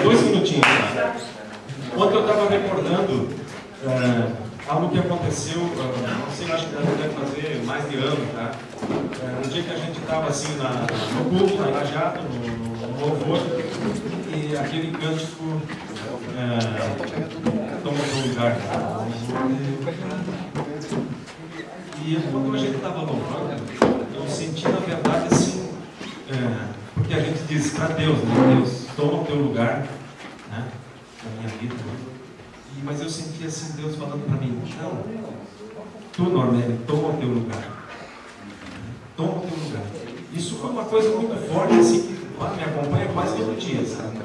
2 minutinhos. Tá? Ontem eu estava recordando algo que aconteceu, não sei, acho que deve fazer mais de ano, tá? No dia que a gente estava assim no culto, na Lajado, no louvor, e aquele cântico toma o lugar. E quando a gente estava louvando, eu senti na verdade assim, porque a gente diz para Deus, né? Deus, toma o teu lugar, né? Na minha vida. Mas eu senti assim Deus falando para mim, não, tu, Normério, toma o teu lugar. Toma o teu lugar. Isso foi uma coisa muito forte, assim, que me acompanha quase todo dia, sabe?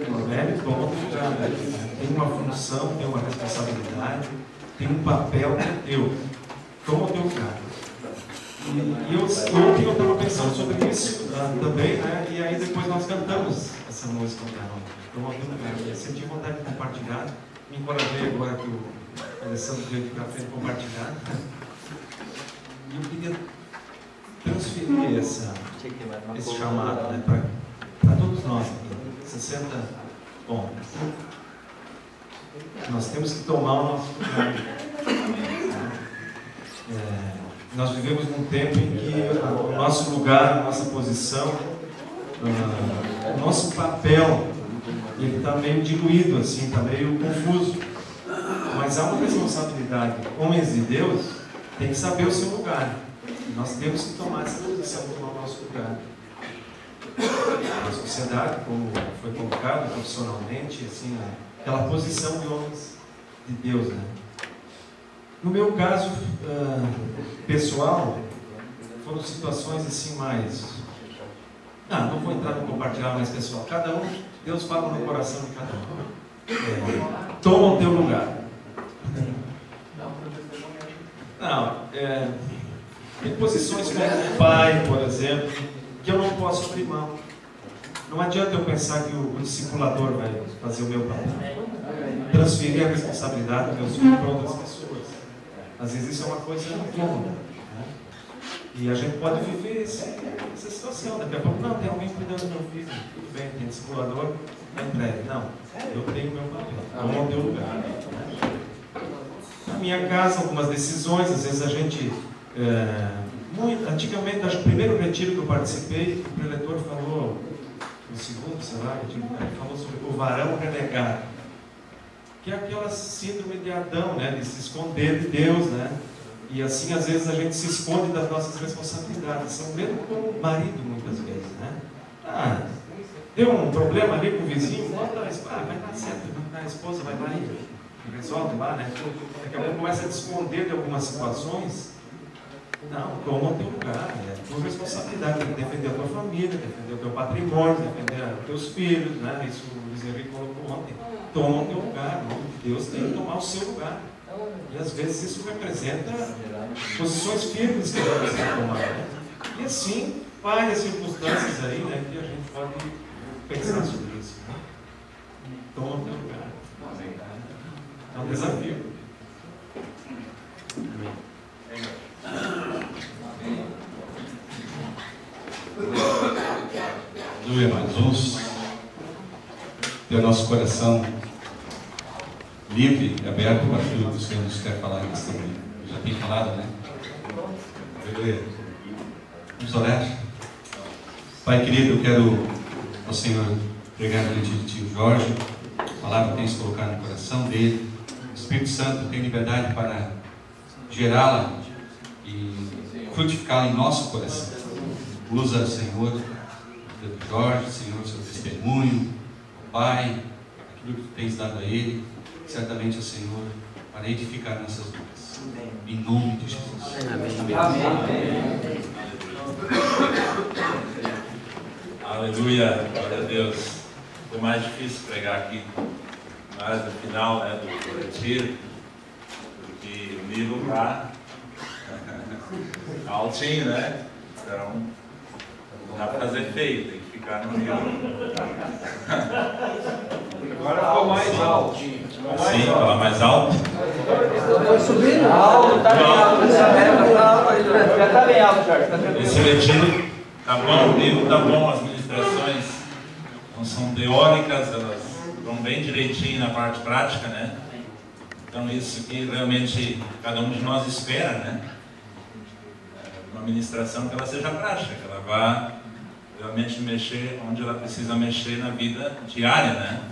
Normério, toma o teu lugar. Tem uma função, tem uma responsabilidade, tem um papel teu. Toma o teu lugar. E ontem eu estava pensando sobre isso também, né? E aí depois nós cantamos essa música. Toma o teu lugar. Eu senti vontade de compartilhar. Me encorajei agora que o Alessandro veio aqui para frente compartilhar. E eu queria transferir esse chamado, né, para todos nós aqui. 60. Bom, nós temos que tomar o nosso lugar. Nós vivemos num tempo em que o nosso lugar, a nossa posição, o nosso papel, ele está meio diluído, assim, está meio confuso. Mas há uma responsabilidade. Homens de Deus têm que saber o seu lugar. Nós temos que tomar essa posição, tomar o nosso lugar. Na sociedade, como foi colocado profissionalmente, assim, aquela posição de homens de Deus, né? No meu caso pessoal, foram situações assim mais... não vou entrar no compartilhar mais pessoal. Cada um, Deus fala no coração de cada um. Toma o teu lugar. Tem posições como pai, por exemplo, que eu não posso abrir mão. Não adianta eu pensar que o discipulador vai fazer o meu papel. Transferir a responsabilidade dos meus filhos para outras pessoas. Às vezes isso é uma coisa incômoda, né? E a gente pode viver essa situação. Daqui a pouco, não, tem alguém cuidando do meu filho. Tudo bem, tem discipulador, é breve. Não, eu tenho o meu papel. Toma o teu lugar. Na minha casa, algumas decisões, às vezes a gente... antigamente, acho que o primeiro retiro que eu participei, o preletor falou, no segundo, sei lá, ele falou sobre o varão renegado. Que é aquela síndrome de Adão, né? De se esconder de Deus, né? E assim, às vezes, a gente se esconde das nossas responsabilidades. São mesmo como marido, muitas vezes, né? Deu um problema ali com o vizinho, vai dar certo, a esposa vai lá e resolve lá, né? Daqui a pouco começa a te esconder de algumas situações. Não, toma o teu lugar, é tua responsabilidade, tem que defender a tua família, defender o teu patrimônio, defender os teus filhos, né? Isso o Luiz Henrique colocou ontem. Toma o teu lugar, o nome de Deus tem que tomar o seu lugar. E às vezes isso representa posições firmes que devem ser tomadas, né? E assim, várias circunstâncias aí, né, que a gente pode pensar sobre isso, né? Toma o teu lugar. É um desafio. Aleluia, mas vamos ter o nosso coração livre e aberto para aquilo que o Senhor nos quer falar nesse tempo. Já tem falado, né? Aleluia. Vamos orar. Pai querido, eu quero ao Senhor pregar diante de Tio Jorge, a palavra que tens colocado no coração dele. O Espírito Santo tem liberdade para gerá-la e frutificá-la em nosso coração. Usa, Senhor, Tio Jorge, Senhor, seu testemunho, Pai, aquilo que tens dado a ele, certamente, o Senhor, para edificar nossas vidas. Em nome de Jesus. Amém. Amém. Aleluia, glória a Deus. Foi mais difícil pregar aqui, mas no final, né, do retiro, porque o nível está altinho, né? Então, não dá para fazer feio, tem que ficar no nível. Agora ficou mais alto. Sim, falar mais alto. Foi subindo? Alto, tá bem alto. Já tá bem alto, Jorge. Esse retiro tá bom, o nível tá bom, as ministrações não são teóricas, elas vão bem direitinho na parte prática, né? Então isso que realmente cada um de nós espera, né? Uma ministração que ela seja prática, que ela vá realmente mexer onde ela precisa mexer na vida diária, né?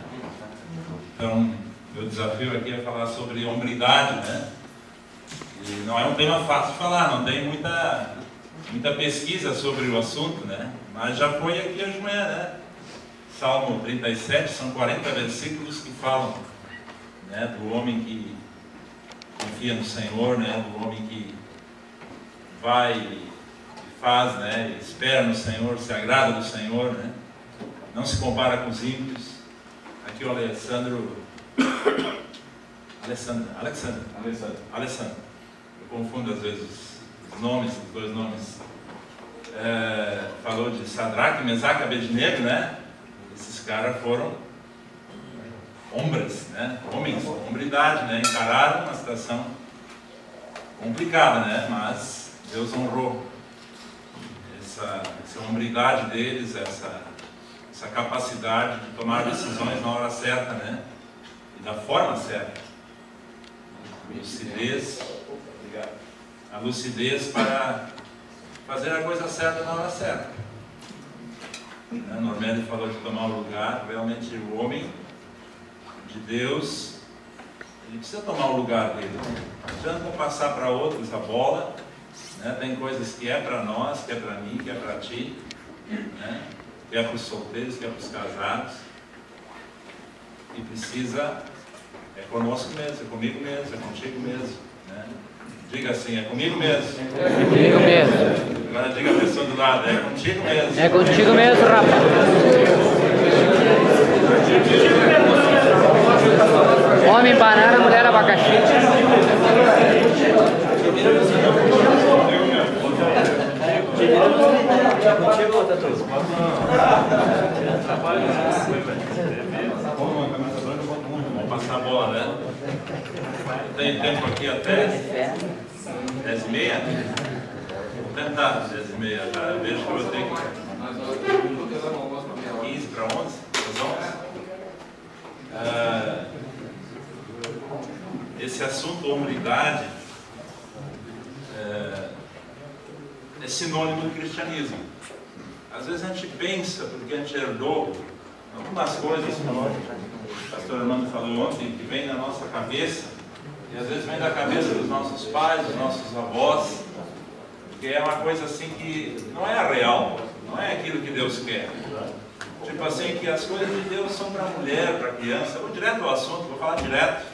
Então, meu desafio aqui é falar sobre hombridade, né? E não é um tema fácil de falar, não tem muita pesquisa sobre o assunto, né? Mas já foi aqui hoje de manhã, né? Salmo 37, são 40 versículos que falam, né, do homem que confia no Senhor, né? Do homem que vai e faz, né? Espera no Senhor, se agrada do Senhor, né? Não se compara com os ímpios. Aqui o Alessandro. Eu confundo às vezes os nomes, os dois nomes. Falou de Sadraque, Mesaque e Abednego, né? Esses caras foram hombres, né? Homens, hombridade, né? Encararam uma situação complicada, né? Mas Deus honrou essa hombridade deles, essa capacidade de tomar decisões na hora certa, né? E da forma certa. A lucidez para fazer a coisa certa na hora certa. A Normélia falou de tomar o lugar. Realmente o homem de Deus, ele precisa tomar o lugar dele. Não adianta passar para outros a bola, né? Tem coisas que é para nós, que é para mim, que é para ti, né? Que é para os solteiros, que é para os casados. E precisa, é conosco mesmo, é comigo mesmo, é contigo mesmo, né? Diga assim, é comigo mesmo. É comigo mesmo. Agora diga a pessoa do lado, é contigo mesmo. É contigo mesmo, rapaz. Homem banana, mulher abacaxi. Vamos passar a bola, né? Tem tempo aqui até 10h30? Vou tentar 10h30 já. Eu vejo que eu vou ter 15 para 11, às 11. Esse assunto, hombridade, é sinônimo do cristianismo. Às vezes a gente pensa, porque a gente herdou algumas coisas, como o pastor Armando falou ontem, que vem na nossa cabeça, e às vezes vem da cabeça dos nossos pais, dos nossos avós, que é uma coisa assim que não é a real, não é aquilo que Deus quer. Tipo assim, que as coisas de Deus são para mulher, para criança. Eu vou direto ao assunto, vou falar direto,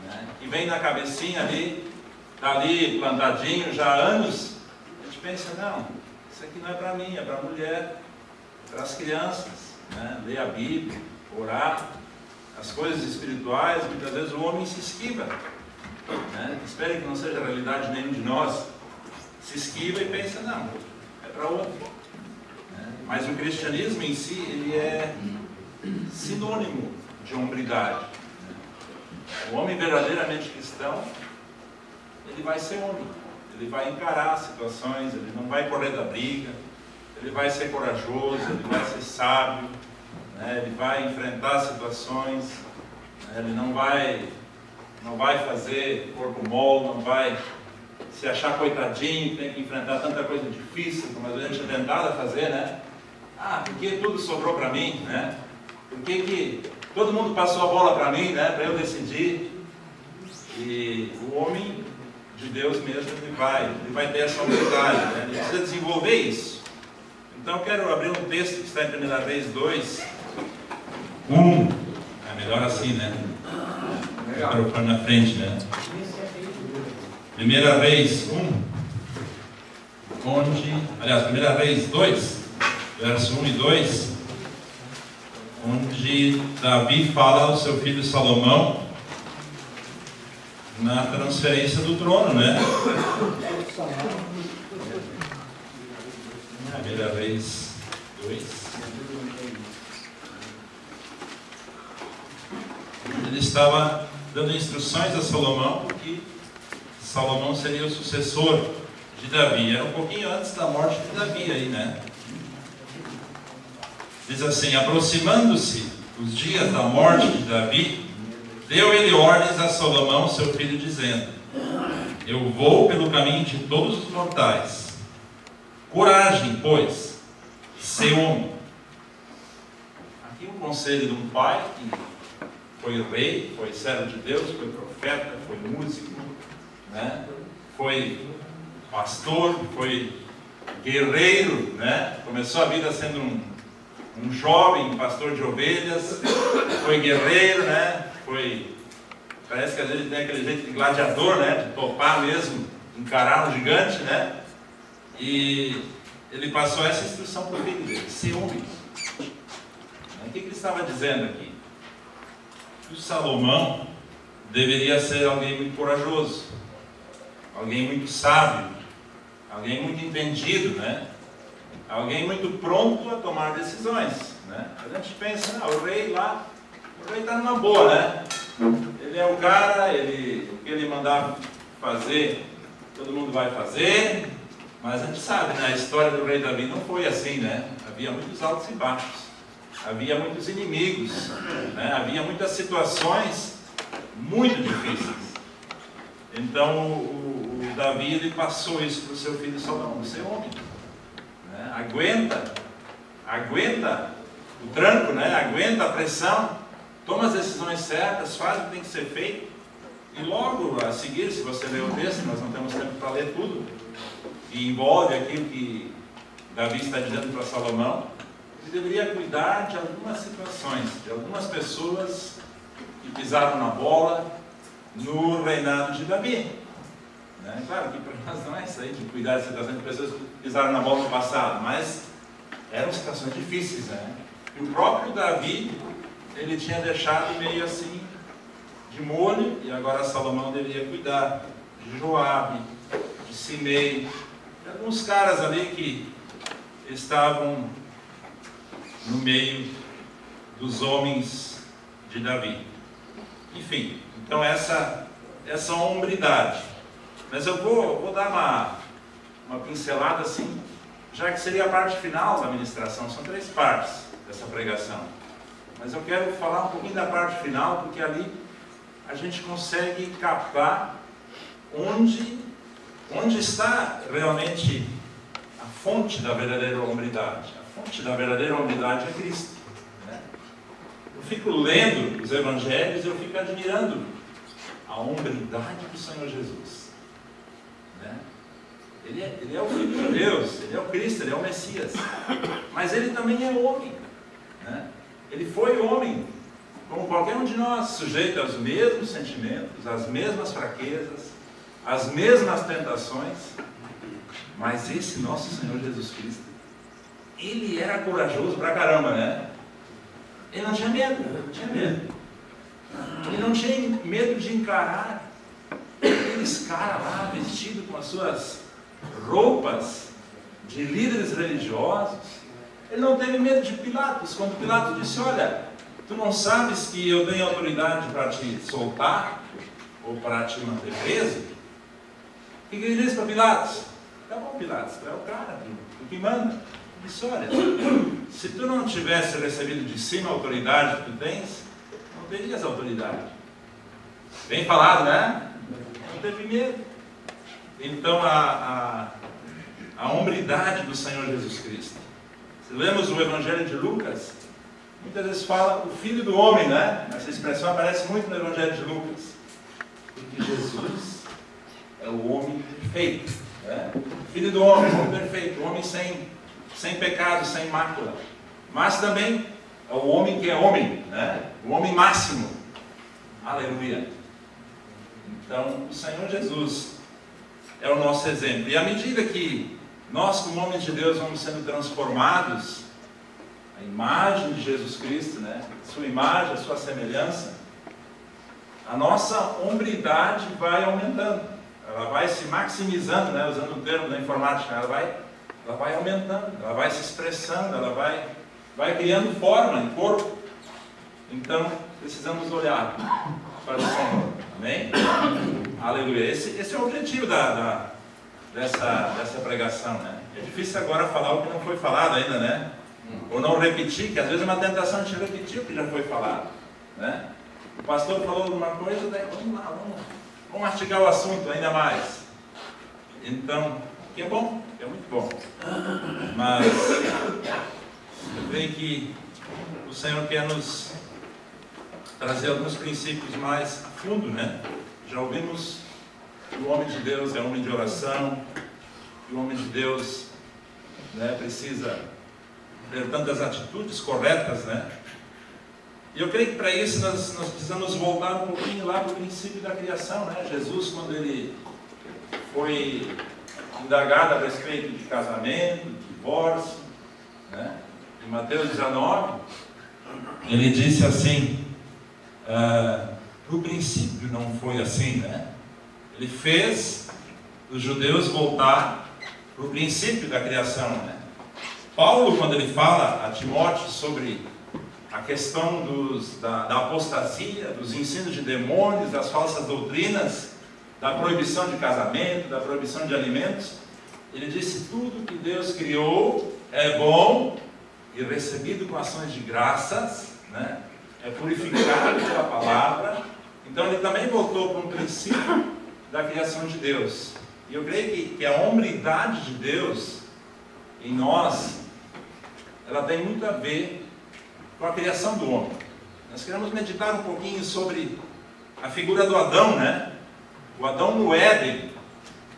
né? Que vem na cabecinha ali, está ali plantadinho já há anos. A gente pensa, não, isso aqui não é para mim, é para a mulher, para as crianças, né? Ler a Bíblia, orar, as coisas espirituais. Muitas vezes o homem se esquiva, né? Espere que não seja a realidade de nenhum de nós. Se esquiva e pensa, não, é para outro, né? Mas o cristianismo em si, ele é sinônimo de hombridade, né? O homem verdadeiramente cristão, ele vai ser homem, ele vai encarar situações, ele não vai correr da briga, ele vai ser corajoso, ele vai ser sábio, né? Ele vai enfrentar situações, né? Ele não vai fazer corpo mole, não vai se achar coitadinho, tem que enfrentar tanta coisa difícil, como às vezes a gente é tentado a fazer, né? Ah, porque tudo sobrou para mim, né? Por que todo mundo passou a bola para mim, né? Para eu decidir. E o homem de Deus mesmo, ele vai ter essa humildade, né? Ele precisa desenvolver isso. Então eu quero abrir um texto que está em 1 Reis 2, 1. É melhor assim, né? Para pôr na frente, né? 1 Reis 1, aliás, 1 Reis 2, verso 1 e 2, onde Davi fala ao seu filho Salomão na transferência do trono, né? 1 Reis 2. Ele estava dando instruções a Salomão, porque Salomão seria o sucessor de Davi. Era um pouquinho antes da morte de Davi aí, né? Diz assim: aproximando-se os dias da morte de Davi, deu ele ordens a Salomão, seu filho, dizendo: eu vou pelo caminho de todos os mortais. Coragem, pois, ser homem. Aqui um conselho de um pai que foi rei, foi servo de Deus, foi profeta, foi músico, né? Foi pastor, foi guerreiro, né? Começou a vida sendo um jovem pastor de ovelhas, foi guerreiro, né? Parece que às vezes tem aquele jeito de gladiador, né? De topar mesmo, encarar um gigante, né? E ele passou essa instrução para o filho dele: ser homem. O que ele estava dizendo aqui? Que o Salomão deveria ser alguém muito corajoso, alguém muito sábio, alguém muito entendido, né? Alguém muito pronto a tomar decisões, né? A gente pensa, o rei lá, o rei está numa boa, né? Ele é o cara, o que ele mandar fazer, todo mundo vai fazer. Mas a gente sabe, né? A história do rei Davi não foi assim, né? Havia muitos altos e baixos, havia muitos inimigos, né? Havia muitas situações muito difíceis. Então o Davi, ele passou isso para o seu filho Salomão: ser homem, né? Aguenta o tranco, né? Aguenta a pressão, toma as decisões certas, faz o que tem que ser feito. E logo a seguir, se você ler o texto, nós não temos tempo para ler tudo, e envolve aquilo que Davi está dizendo para Salomão, ele deveria cuidar de algumas situações, de algumas pessoas que pisaram na bola no reinado de Davi, né? Claro que para nós não é isso aí, de cuidar de situações de pessoas que pisaram na bola no passado, mas eram situações difíceis, né? E o próprio Davi, ele tinha deixado meio assim de molho, e agora Salomão deveria cuidar de Joabe, de Simei, de alguns caras ali que estavam no meio dos homens de Davi. Enfim, então essa hombridade. Mas eu vou dar uma pincelada assim, já que seria a parte final da ministração. São 3 partes dessa pregação, mas eu quero falar um pouquinho da parte final, porque ali a gente consegue captar onde está realmente a fonte da verdadeira hombridade. A fonte da verdadeira hombridade é Cristo, né? Eu fico lendo os evangelhos e eu fico admirando a hombridade do Senhor Jesus, né? Ele é o Filho de Deus, Ele é o Cristo, Ele é o Messias, mas Ele também é homem, né? Ele foi homem, como qualquer um de nós, sujeito aos mesmos sentimentos, às mesmas fraquezas, às mesmas tentações. Mas esse nosso Senhor Jesus Cristo, Ele era corajoso pra caramba, né? Ele não tinha medo, Ele não tinha medo de encarar aqueles caras lá, vestidos com as suas roupas de líderes religiosos. Ele não teve medo de Pilatos, quando Pilatos disse: olha, tu não sabes que eu tenho autoridade para te soltar ou para te manter preso? O que ele disse para Pilatos? Tá bom, Pilatos, tu é o cara, tu que manda. Ele disse: olha, se tu não tivesse recebido de cima a autoridade que tu tens, não terias autoridade. Bem falado, né? Não teve medo. Então a hombridade do Senhor Jesus Cristo. Se lemos o Evangelho de Lucas, muitas vezes fala o Filho do Homem, né? Essa expressão aparece muito no Evangelho de Lucas. Porque Jesus é o homem perfeito, né? Filho do homem, o homem perfeito, o homem sem pecado, sem mácula. Mas também é o homem que é homem, né? O homem máximo. Aleluia. Então, o Senhor Jesus é o nosso exemplo. E à medida que nós, como homens de Deus, vamos sendo transformados a imagem de Jesus Cristo, né? Sua imagem, a sua semelhança, a nossa hombridade vai aumentando, ela vai se maximizando, né? Usando o termo da informática, ela vai aumentando, ela vai se expressando, ela vai criando forma em corpo. Então precisamos olhar para o Senhor, amém? Aleluia. Esse é o objetivo dessa pregação, né? É difícil agora falar o que não foi falado ainda, né? Ou não repetir, que às vezes é uma tentação de repetir o que já foi falado, né? O pastor falou alguma coisa, daí vamos lá, vamos mastigar o assunto ainda mais. Então, que é bom, que é muito bom. Mas eu creio que o Senhor quer nos trazer alguns princípios mais a fundo, né? Já ouvimos que o homem de Deus é homem de oração, que o homem de Deus, né, precisa ter tantas atitudes corretas, né? E eu creio que para isso nós precisamos voltar um pouquinho lá para o princípio da criação, né? Jesus, quando ele foi indagado a respeito de casamento, de divórcio, né? Em Mateus 19, ele disse assim, no princípio não foi assim, né? Ele fez os judeus voltar para o princípio da criação, né? Paulo, quando ele fala a Timóteo sobre a questão da apostasia, dos ensinos de demônios, das falsas doutrinas, da proibição de casamento, da proibição de alimentos, ele disse: tudo que Deus criou é bom e recebido com ações de graças, né? É purificado pela palavra. Então ele também voltou para um princípio da criação de Deus. E eu creio que a hombridade de Deus em nós, ela tem muito a ver com a criação do homem. Nós queremos meditar um pouquinho sobre a figura do Adão, né? O Adão no Éden.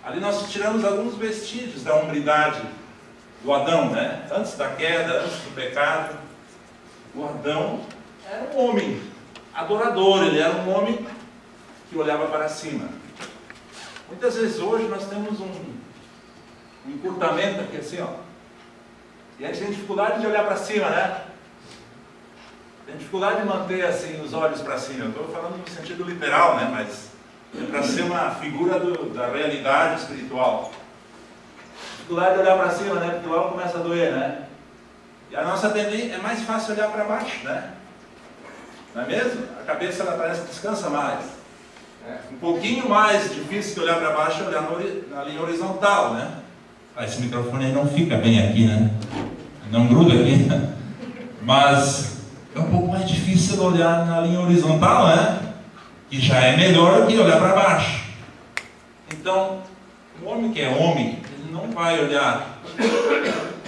Ali nós tiramos alguns vestígios da hombridade do Adão, né? Antes da queda, antes do pecado, o Adão era um homem adorador, ele era um homem que olhava para cima. Muitas vezes hoje nós temos um encurtamento aqui assim, ó. E a gente tem dificuldade de olhar para cima, né? Tem dificuldade de manter assim os olhos para cima. Eu estou falando no sentido literal, né? Mas é para ser uma figura da realidade espiritual. Dificuldade de olhar para cima, né? Porque logo começa a doer, né? E a nossa tendência é mais fácil olhar para baixo, né? Não é mesmo? A cabeça ela parece que descansa mais. Um pouquinho mais difícil que olhar para baixo é olhar na linha horizontal, né? Esse microfone aí não fica bem aqui, né? Não gruda aqui. Mas é um pouco mais difícil olhar na linha horizontal, né? Que já é melhor que olhar para baixo. Então, o homem que é homem, ele não vai olhar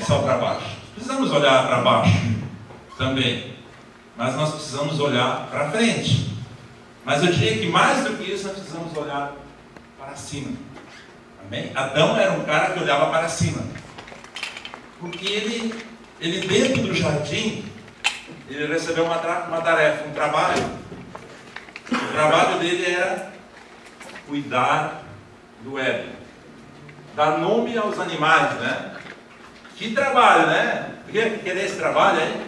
só para baixo. Precisamos olhar para baixo também. Mas nós precisamos olhar para frente. Mas eu diria que mais do que isso, nós precisamos olhar para cima. Amém? Adão era um cara que olhava para cima. Porque ele dentro do jardim, ele recebeu uma tarefa, um trabalho. O trabalho dele era cuidar do Éden. Dar nome aos animais, né? Que trabalho, né? Querer esse trabalho aí?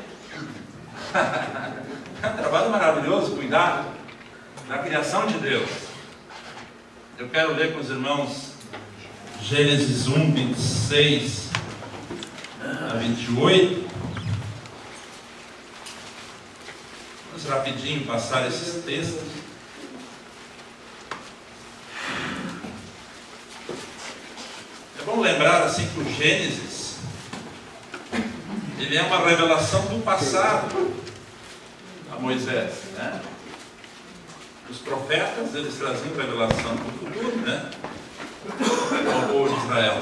É um trabalho maravilhoso, cuidar da criação de Deus. Eu quero ler com os irmãos Gênesis 1, 26 a 28. Vamos rapidinho passar esses textos. É bom lembrar assim que o Gênesis, ele é uma revelação do passado a Moisés, né? Os profetas, eles traziam revelação do futuro, né? Ao povo de Israel.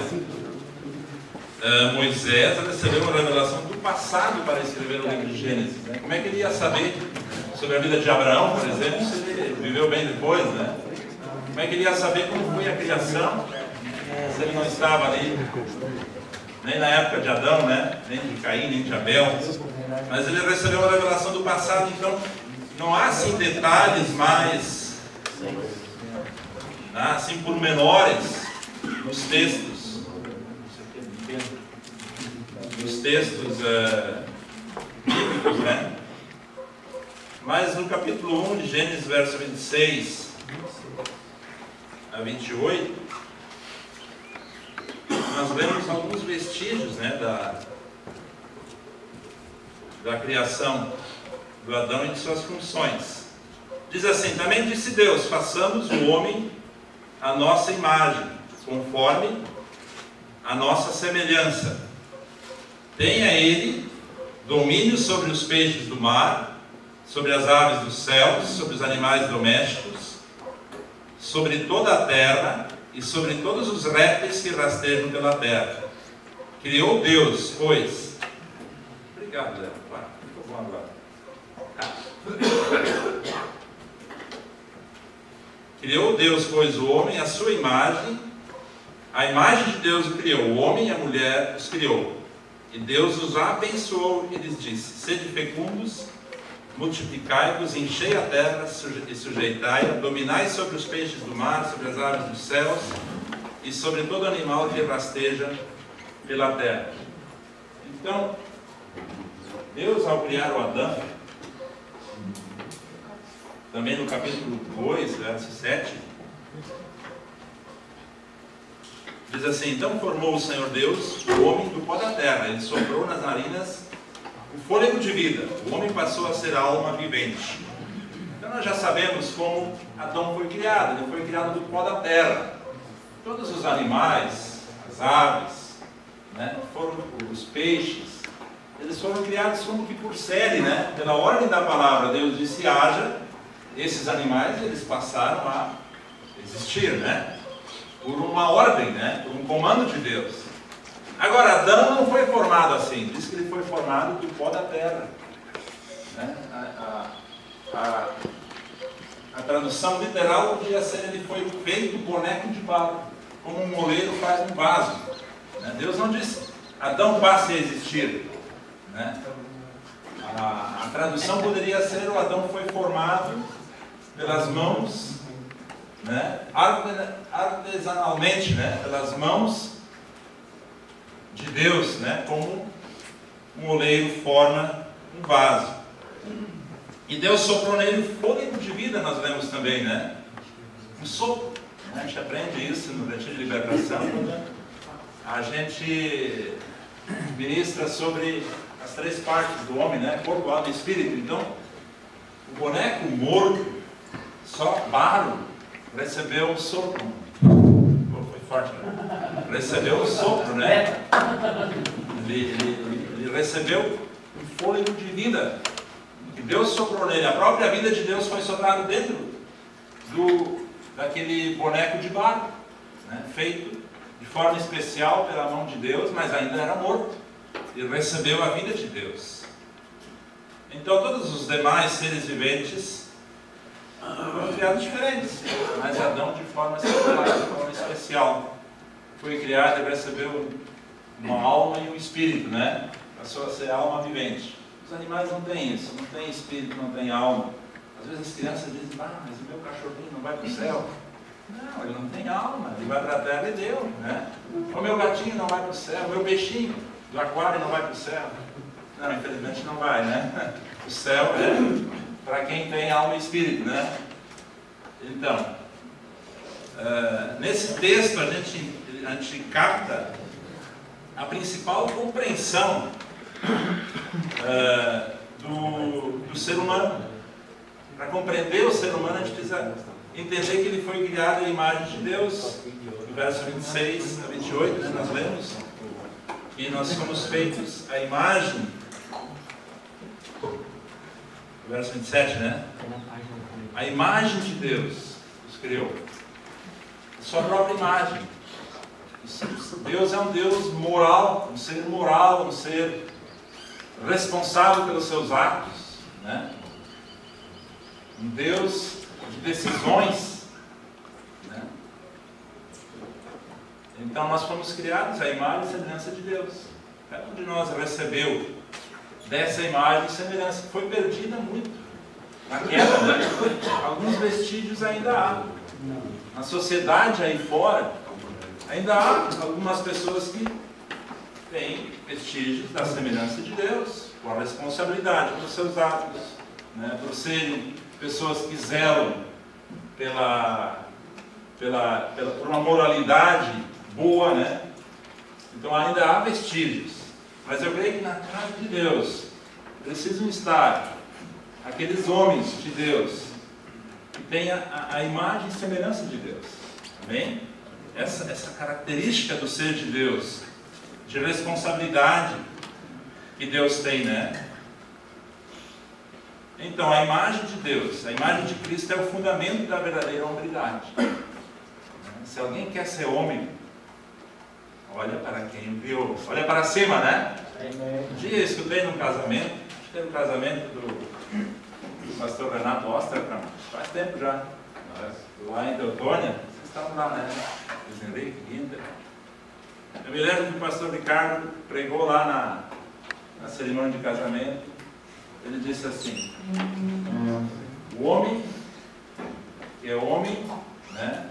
Moisés recebeu uma revelação do passado para escrever o livro de Gênesis, né? Como é que ele ia saber sobre a vida de Abraão, por exemplo, se ele viveu bem depois, né? Como é que ele ia saber como foi a criação, se ele não estava ali, nem na época de Adão, né? Nem de Caim, nem de Abel. Mas ele recebeu uma revelação do passado, então não há assim detalhes mais, assim pormenores nos textos. Nos textos bíblicos, né? Mas no capítulo 1 de Gênesis, verso 26 a 28, nós vemos alguns vestígios, né, da criação do Adão e de suas funções. Diz assim: também disse Deus: façamos o homem à nossa imagem, conforme a nossa semelhança. Tenha ele domínio sobre os peixes do mar, sobre as aves dos céus, sobre os animais domésticos, sobre toda a terra e sobre todos os répteis que rastejam pela terra. Criou Deus, pois... Obrigado, Léo. Ficou bom agora. Criou Deus, pois, o homem à sua imagem. A imagem de Deus o criou. O homem e a mulher os criou. E Deus os abençoou e lhes disse: sede fecundos, multiplicai-vos, enchei a terra e sujeitai-a, dominai sobre os peixes do mar, sobre as aves dos céus e sobre todo animal que rasteja pela terra. Então, Deus, ao criar o Adão, também no capítulo 2, verso 7, diz assim: então formou o Senhor Deus o homem do pó da terra, ele soprou nas narinas o fôlego de vida, o homem passou a ser alma vivente. Então nós já sabemos como Adão foi criado, ele foi criado do pó da terra. Todos os animais, as aves, né, os peixes, eles foram criados como que por série, né? Pela ordem da palavra. Deus disse: haja. Esses animais, eles passaram a existir, né? Por uma ordem, né? Por um comando de Deus. Agora, Adão não foi formado assim. Diz que ele foi formado do pó da terra, né? A tradução literal podia ser: ele foi feito boneco de barro, como um moleiro faz um vaso, né? Deus não disse: Adão passe a existir, né? A tradução poderia ser: o Adão foi formado pelas mãos, né, artesanalmente, né, pelas mãos de Deus, né, como um oleiro forma um vaso. E Deus soprou nele fôlego de vida, nós lemos também, né? Um sopro. A gente aprende isso no Retiro de Libertação, né? A gente ministra sobre as três partes do homem, né? Corpo, alma e espírito. Então, o boneco morto, só barro, recebeu um sopro. Foi forte, né? Recebeu um sopro, né? Ele recebeu um fôlego de vida que Deus soprou nele. A própria vida de Deus foi soprada dentro daquele boneco de barro, né? Feito de forma especial pela mão de Deus, mas ainda era morto. Ele recebeu a vida de Deus. Então todos os demais seres viventes foram criados diferentes, mas Adão de forma especial foi criado e recebeu uma alma e um espírito, né? Passou a ser alma vivente. Os animais não têm isso, não tem espírito, não tem alma. Às vezes as crianças dizem: mas o meu cachorrinho não vai para o céu. Não, ele não tem alma, ele vai para a terra e deu, né? O meu gatinho não vai para o céu, o meu peixinho do aquário não vai para o céu. Não, infelizmente não vai, né? O céu é para quem tem alma e espírito, né? Então, nesse texto a gente capta a principal compreensão do ser humano. Para compreender o ser humano, a gente precisa entender que ele foi criado à imagem de Deus. No verso 26 a 28, né, nós lemos que nós somos feitos à imagem. Verso 27, né? A imagem de Deus os criou. A sua própria imagem. Deus é um Deus moral, um ser responsável pelos seus atos, né? Um Deus de decisões, né? Então nós fomos criados à imagem e semelhança de Deus. Cada um de nós recebeu dessa imagem e semelhança, foi perdida muito na queda, né? Alguns vestígios ainda há. Na sociedade aí fora, ainda há algumas pessoas que têm vestígios da semelhança de Deus, com a responsabilidade pelos seus atos, né? Por serem pessoas que zelam por uma moralidade boa, né? Então ainda há vestígios. Mas eu creio que na casa de Deus precisam estar aqueles homens de Deus que têm a imagem e semelhança de Deus. Amém? Essa característica do ser de Deus, de responsabilidade, que Deus tem, né? Então, a imagem de Deus, a imagem de Cristo é o fundamento da verdadeira hombridade. Se alguém quer ser homem, olha para quem o criou, olha para cima, né? Um dia eu escutei num casamento, acho que era o casamento do pastor Renato Osterkamp, faz tempo já, lá em Teutônia, vocês estavam lá, né? Luiz Henrique, Guinter. Eu me lembro que o pastor Ricardo pregou lá na cerimônia de casamento. Ele disse assim: o homem, que é homem, né?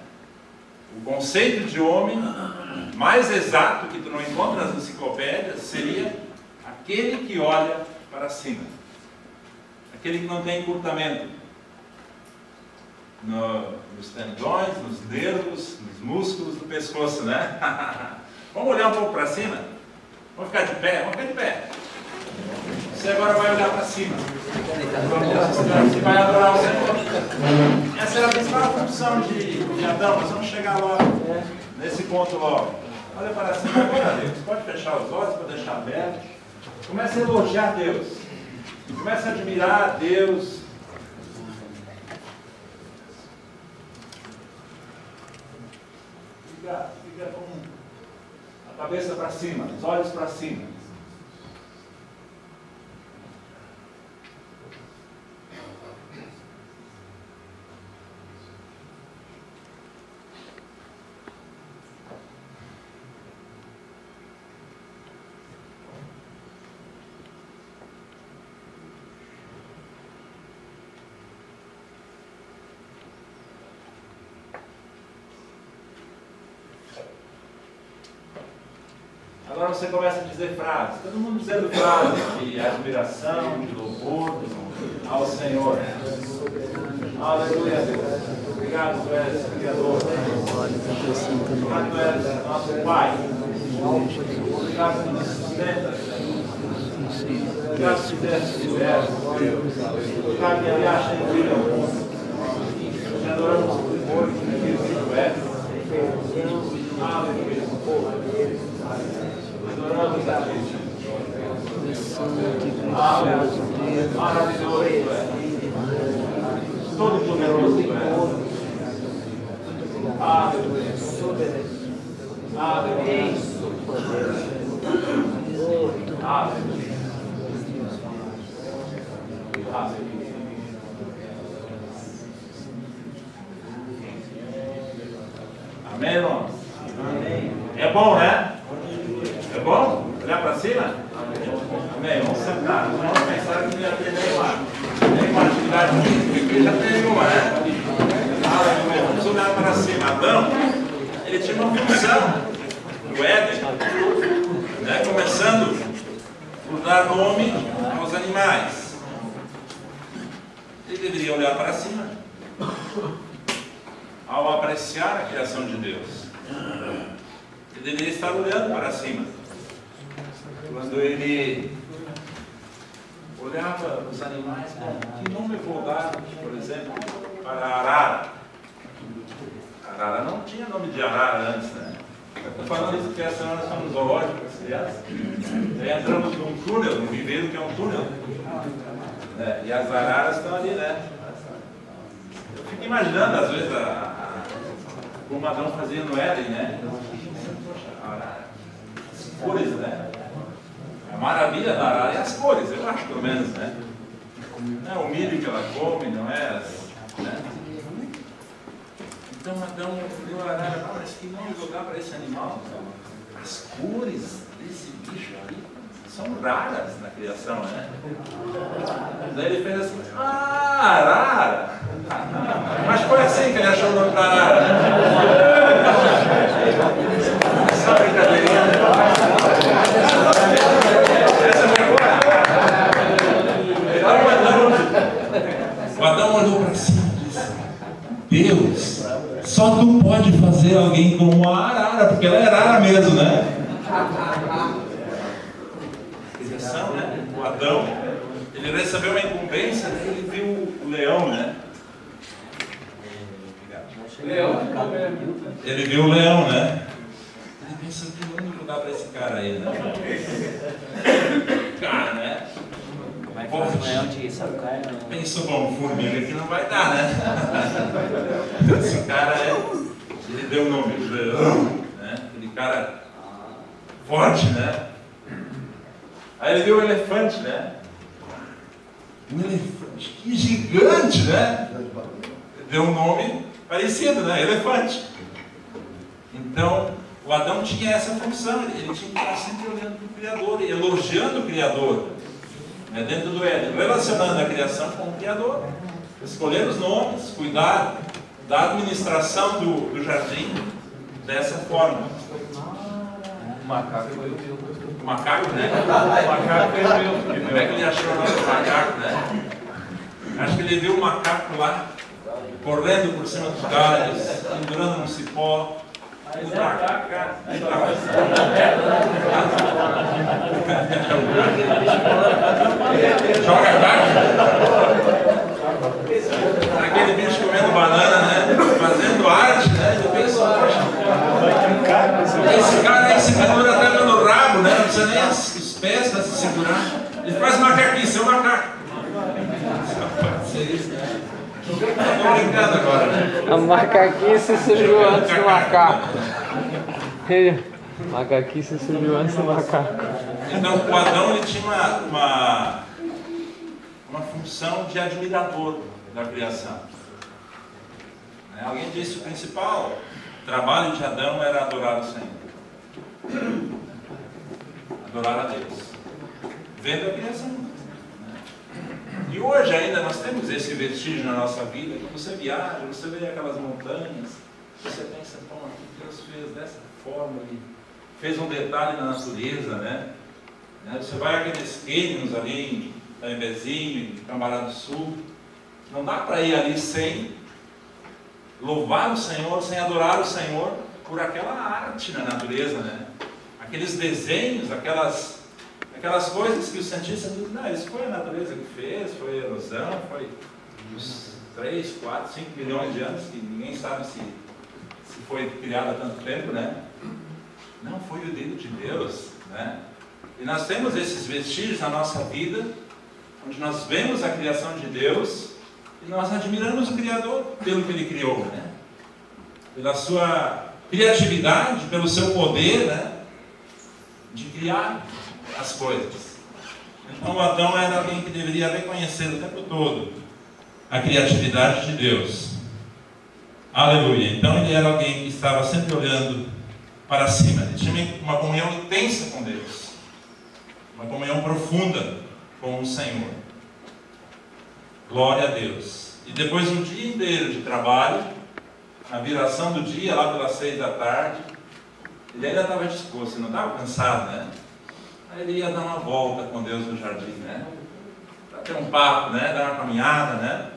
O conceito de homem mais exato que tu não encontra nas enciclopédias seria aquele que olha para cima, aquele que não tem encurtamento nos tendões, nos nervos, nos músculos do pescoço, né? Vamos olhar um pouco para cima? Vamos ficar de pé? Vamos ficar de pé. Você agora vai olhar para cima. Você vai adorar o Senhor. Essa é a principal função de Adão. Nós vamos chegar logo nesse ponto logo. Olha para cima agora, Deus. Pode fechar os olhos, pode deixar aberto. Comece a elogiar Deus. Comece a admirar Deus. Fica com a cabeça para cima, os olhos para cima. Agora você começa a dizer frases, todo mundo dizendo frases de admiração, de louvor ao Senhor. Aleluia, Deus. Obrigado, tu és Criador. Obrigado, tu és nosso Pai. Obrigado por nos sustenta. Obrigado por fizeste o universo. Obrigado que aliaste em vida ao mundo. Te adoramos por amor que tu és. Aleluia. Adoramos a Ti. Maravilhoso Tu és. Todo poderoso Tu és. Aleluia. Aleluia. Aleluia. Amém, irmãos? É bom, né? É bom? Olhar para cima? Amém. Vamos sentar. Vamos pensar que já tem nenhuma atividade física, já tem nenhuma, né? Aleluia. Vamos olhar para cima. Adão, ele tinha uma função no Éden, né? Começando por dar nome aos animais. Ele deveria olhar para cima ao apreciar a criação de Deus. Ele deveria estar olhando para cima. Quando ele olhava os animais, que nome vou dar, por exemplo, para a arara? A arara não tinha nome de arara antes, né? Estou falando isso porque essa semana nós estamos no zoológico com as crianças. Aí entramos num túnel, num viveiro que é um túnel. E as araras estão ali, né? Eu fico imaginando, às vezes, como Adão fazia no Éden, né? As cores, né? A maravilha da arara é as cores, eu acho, pelo menos, né? Não é o milho que ela come, não é né? Então Adão viu a arara, mas que nome vou dar para esse animal? As cores desse bicho ali são raras na criação, né? Daí ele fez assim, arara! Mas foi assim que ele achou o nome da arara, né? Essa brincadeirinha, né? Essa vergonha. O Adão olhou para cima e disse, Deus, só tu pode fazer alguém como a arara, porque ela é arara mesmo, né? Né? O Adão, ele recebeu uma incumbência, ele viu o leão, né? Ele viu o leão, né? Ele pensa, que nome vou dar para esse cara aí, né? forte. Pensou, bom, formiga aqui não vai dar, né? Esse cara ele deu o nome, né? Aquele cara forte, né? Aí ele viu um elefante, né? Um elefante, que gigante, né? Deu um nome parecido, né? Elefante. Então, o Adão tinha essa função, ele tinha que estar sempre olhando para o Criador, elogiando o Criador, né? Dentro do Éden, relacionando a criação com o Criador, escolher os nomes, cuidar da administração do jardim dessa forma. O macaco, O macaco, né? o macaco é meu. Como é que ele achou o nome do macaco, né? Acho que ele viu o macaco lá, correndo por cima dos galhos, pendurando no cipó. Joga carne. Aquele bicho comendo banana, né? Fazendo arte, né? Eu penso, poxa, esse cara aí se pendura até pelo rabo, né? Não precisa nem os pés para se segurar. Ele faz macaquice, é um macaco. Estou brincando agora, né? A macaquice surgiu antes do macaco. Macaquice surgiu antes do macaco. Então, o Adão ele tinha uma função de admirador da criação. Alguém disse que o principal trabalho de Adão era adorar o Senhor. Adorar a Deus. Vendo a criação. E hoje ainda nós temos esse vestígio na nossa vida, que você viaja, você vê aquelas montanhas, você pensa, pô, Deus fez dessa forma, Ele fez um detalhe na natureza, né? Você vai àqueles cânions ali em Tambezinho, em Cambará do Sul, não dá para ir ali sem louvar o Senhor, sem adorar o Senhor por aquela arte na natureza, né? Aqueles desenhos, aquelas coisas que os cientistas dizem, não, isso foi a natureza que fez, foi a erosão, foi uns 3, 4, 5 milhões de anos, que ninguém sabe se foi criado há tanto tempo, né? Não, foi o dedo de Deus, né? E nós temos esses vestígios na nossa vida, onde nós vemos a criação de Deus e nós admiramos o Criador pelo que Ele criou, né? Pela sua criatividade, pelo seu poder, né? De criar as coisas. Então, Adão era alguém que deveria reconhecer o tempo todo a criatividade de Deus. Aleluia. Então, ele era alguém que estava sempre olhando para cima. Ele tinha uma comunhão intensa com Deus, uma comunhão profunda com o Senhor. Glória a Deus. E depois de um dia inteiro de trabalho, na viração do dia, lá pelas 6 da tarde, ele ainda estava disposto, não estava cansado, né? Aí ele ia dar uma volta com Deus no jardim, né? Para ter um papo, né? Dar uma caminhada, né?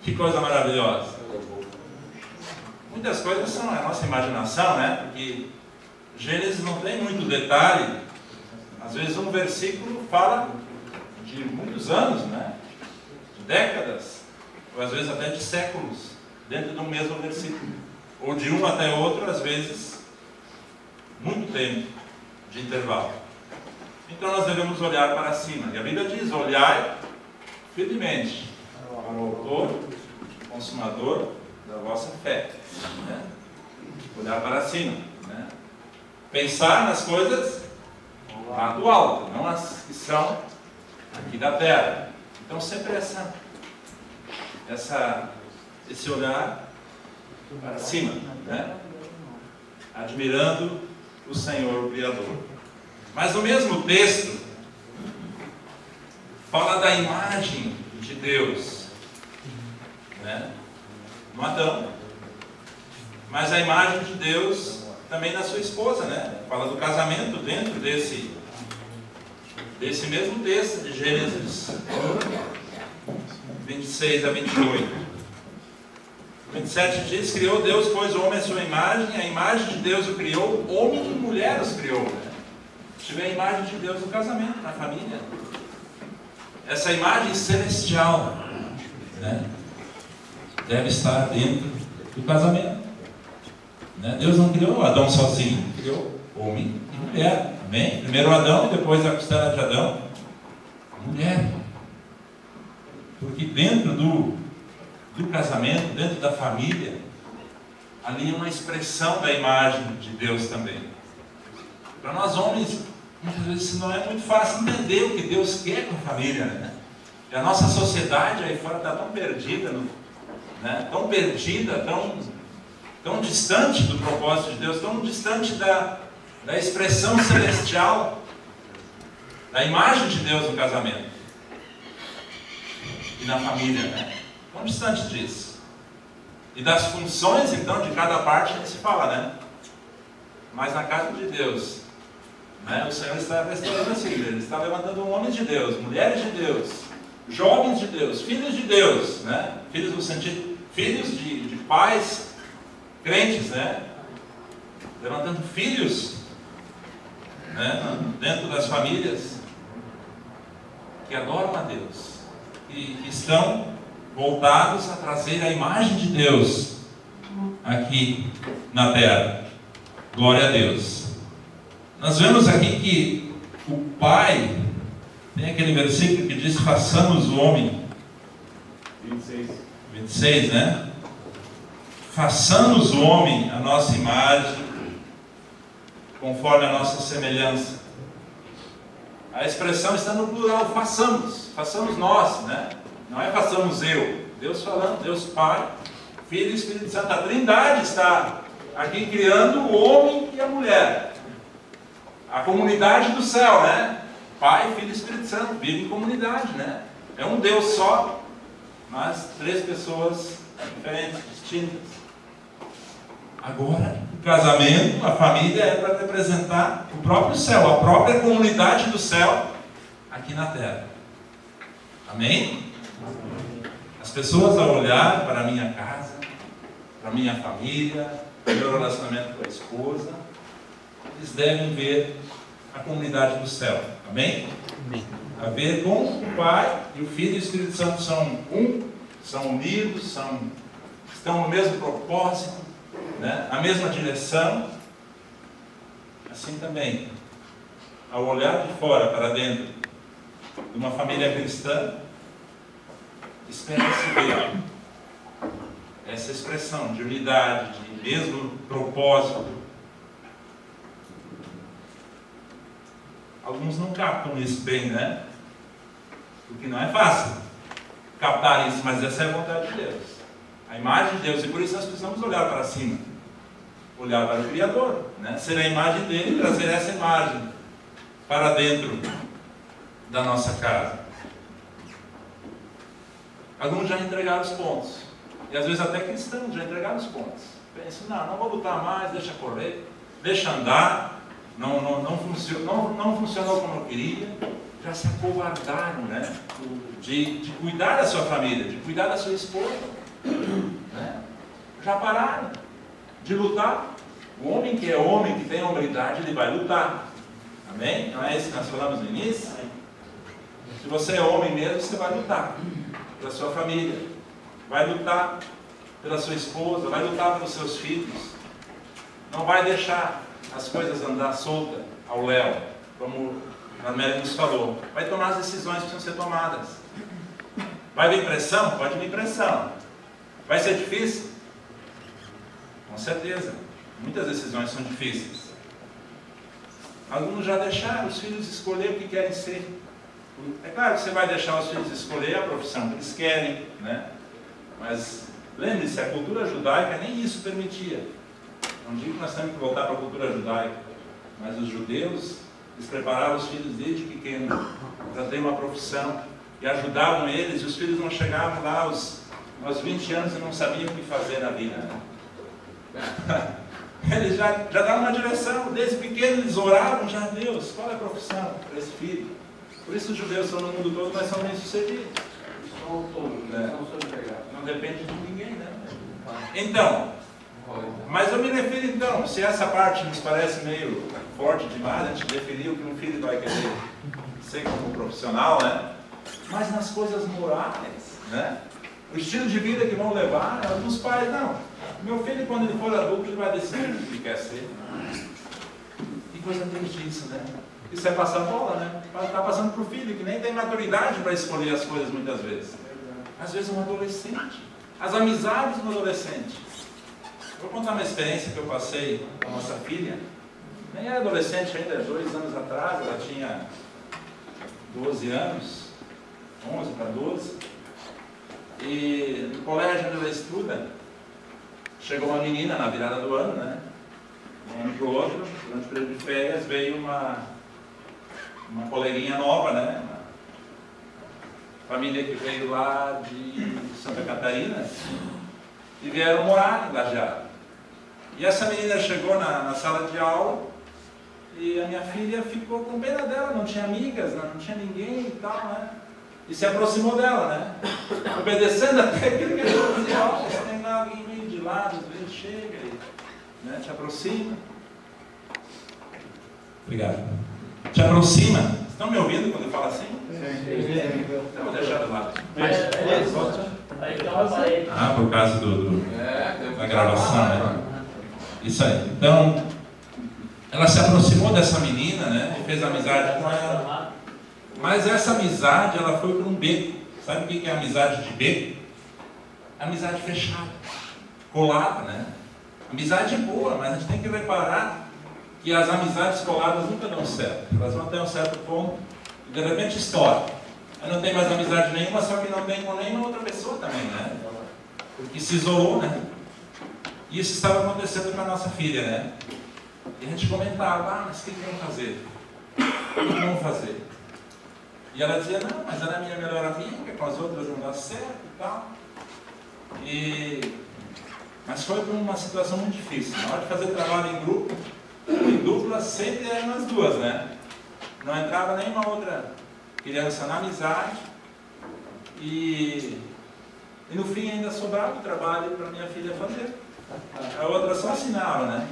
Que coisa maravilhosa. Muitas coisas são a nossa imaginação, né? Porque Gênesis não tem muito detalhe. Às vezes um versículo fala de muitos anos, né? De décadas, ou às vezes até de séculos, dentro do mesmo versículo. Ou de um até outro, às vezes, muito tempo de intervalo. Então nós devemos olhar para cima. E a Bíblia diz, olhai firmemente para o autor, consumador da vossa fé. Né? Olhar para cima. Né? Pensar nas coisas lá do alto, não as que são aqui da terra. Então sempre esse olhar para cima, né? Admirando o Senhor, o Criador. Mas no mesmo texto fala da imagem de Deus, né? No Adão. Mas a imagem de Deus também na sua esposa, né? Fala do casamento dentro desse mesmo texto de Gênesis 26 a 28. 27 diz, criou Deus, pois o homem é sua imagem, a imagem de Deus o criou, homem e mulher os criou. Né? Tiver a imagem de Deus no casamento, na família. Essa imagem celestial, né? Deve estar dentro do casamento. Né? Deus não criou Adão sozinho, criou homem e mulher. Amém? Primeiro Adão e depois a costela de Adão, mulher. Porque dentro do casamento, dentro da família, ali é uma expressão da imagem de Deus também. Para nós homens, muitas vezes não é muito fácil entender o que Deus quer com a família, né? E a nossa sociedade aí fora está tão perdida, né? Tão perdida, tão distante do propósito de Deus, tão distante da expressão celestial, da imagem de Deus no casamento e na família, né? Tão distante disso. E das funções, então, de cada parte, a gente se fala, né? Mas na casa de Deus, né? O Senhor está restaurando essa igreja, Ele está levantando homens de Deus, mulheres de Deus, jovens de Deus, filhos de Deus, né? Filhos no sentido, filhos de pais crentes, né? Levantando filhos, né? Dentro das famílias que adoram a Deus, que estão voltados a trazer a imagem de Deus aqui na terra. Glória a Deus. Nós vemos aqui que o Pai, tem aquele versículo que diz: façamos o homem. 26, né? Façamos o homem a nossa imagem, conforme a nossa semelhança. A expressão está no plural, façamos nós, né? Não é façamos eu. Deus falando, Deus Pai, Filho e Espírito Santo. A Trindade está aqui criando o homem e a mulher. A comunidade do céu, né? Pai, Filho e Espírito Santo vivem em comunidade, né? É um Deus só, mas três pessoas diferentes, distintas. Agora, o casamento, a família é para representar o próprio céu, a própria comunidade do céu aqui na terra. Amém? As pessoas, ao olhar para a minha casa, para a minha família, meu relacionamento com a esposa, eles devem ver a comunidade do céu. Amém? Amém. A ver com o Pai e o Filho e o Espírito Santo são um, são unidos, estão no mesmo propósito, né? Na mesma direção. Assim também, ao olhar de fora para dentro de uma família cristã, espera-se ver essa expressão de unidade, de mesmo propósito. Alguns não captam isso bem, né? Porque não é fácil captar isso, mas essa é a vontade de Deus, a imagem de Deus, e por isso nós precisamos olhar para cima, olhar para o Criador, né? Ser a imagem dele e trazer essa imagem para dentro da nossa casa. Alguns já entregaram os pontos, e às vezes até cristãos já entregaram os pontos. Pensam, não vou lutar mais, deixa correr, deixa andar, não funcionou como eu queria. Já se acovardaram, né? De cuidar da sua família, de cuidar da sua esposa, né? Já pararam de lutar. O homem que é homem, que tem hombridade, ele vai lutar. Amém? Não é isso que nós falamos no início? Se você é homem mesmo, você vai lutar pela sua família, vai lutar pela sua esposa, vai lutar pelos seus filhos. Não vai deixar as coisas andar solta ao léu, como a Mary nos falou. Vai tomar as decisões que precisam ser tomadas. Vai vir pressão? Pode vir pressão. Vai ser difícil? Com certeza. Muitas decisões são difíceis. Alguns já deixaram os filhos escolher o que querem ser. É claro que você vai deixar os filhos escolher a profissão que eles querem, né? Mas lembre-se, a cultura judaica nem isso permitia. Não digo que nós temos que voltar para a cultura judaica, mas os judeus, eles preparavam os filhos desde pequenos para ter uma profissão e ajudavam eles, e os filhos não chegavam lá aos 20 anos e não sabiam o que fazer na vida, né? Eles já davam uma direção, desde pequenos eles oravam já a Deus, qual é a profissão para esse filho? Por isso os judeus são no mundo todo, mas são bem-sucedidos. Não depende de ninguém, né? Então, mas eu me refiro então, se essa parte nos parece meio forte demais, a gente definir o que um filho vai querer ser como profissional, né? Mas nas coisas morais, né? O estilo de vida que vão levar, alguns pais, não. Meu filho, quando ele for adulto, ele vai decidir o que quer ser. Que coisa triste isso, né? Isso é passar bola, né? Está passando para o filho, que nem tem maturidade para escolher as coisas muitas vezes. às vezes um adolescente, as amizades do adolescente. Vou contar uma experiência que eu passei com a nossa filha. Nem era adolescente ainda, 2 anos atrás, ela tinha 12 anos, 11 para 12. E no colégio onde ela estuda, chegou uma menina na virada do ano, né? De um ano para o outro, durante o período de férias, veio uma coleguinha nova, né? Uma família que veio lá de Santa Catarina e vieram morar em Lajeado. E essa menina chegou na sala de aula e a minha filha ficou com pena dela, não tinha amigas, não tinha ninguém e tal, né? E se aproximou dela, né? Obedecendo até aquilo que ele dizia, olha, se tem lá alguém meio de lado, às vezes chega e, né, te aproxima. Obrigado. Te aproxima. Estão me ouvindo quando eu falo assim? Sim. Eu vou deixar do lado. Ah, por causa da gravação, né? Isso aí. Então, ela se aproximou dessa menina, né? E fez amizade com ela. Mas essa amizade, ela foi para um beco. Sabe o que é amizade de beco? Amizade fechada, colada, né? Amizade boa, mas a gente tem que reparar que as amizades coladas nunca dão certo. Elas vão até um certo ponto e de repente estouram. Aí não tem mais amizade nenhuma, só que não tem com nenhuma outra pessoa também, né? Porque se isolou, né? E isso estava acontecendo com a nossa filha, né? E a gente comentava, mas o que vamos fazer? O que vamos fazer? E ela dizia, não, mas ela é minha melhor amiga, com as outras não dá certo e tal. Mas foi por uma situação muito difícil. Na hora de fazer trabalho em grupo, em dupla, sempre eram as duas, né? Não entrava nenhuma outra criança na amizade. E no fim ainda sobrava o trabalho para minha filha fazer. A outra só assinava, né?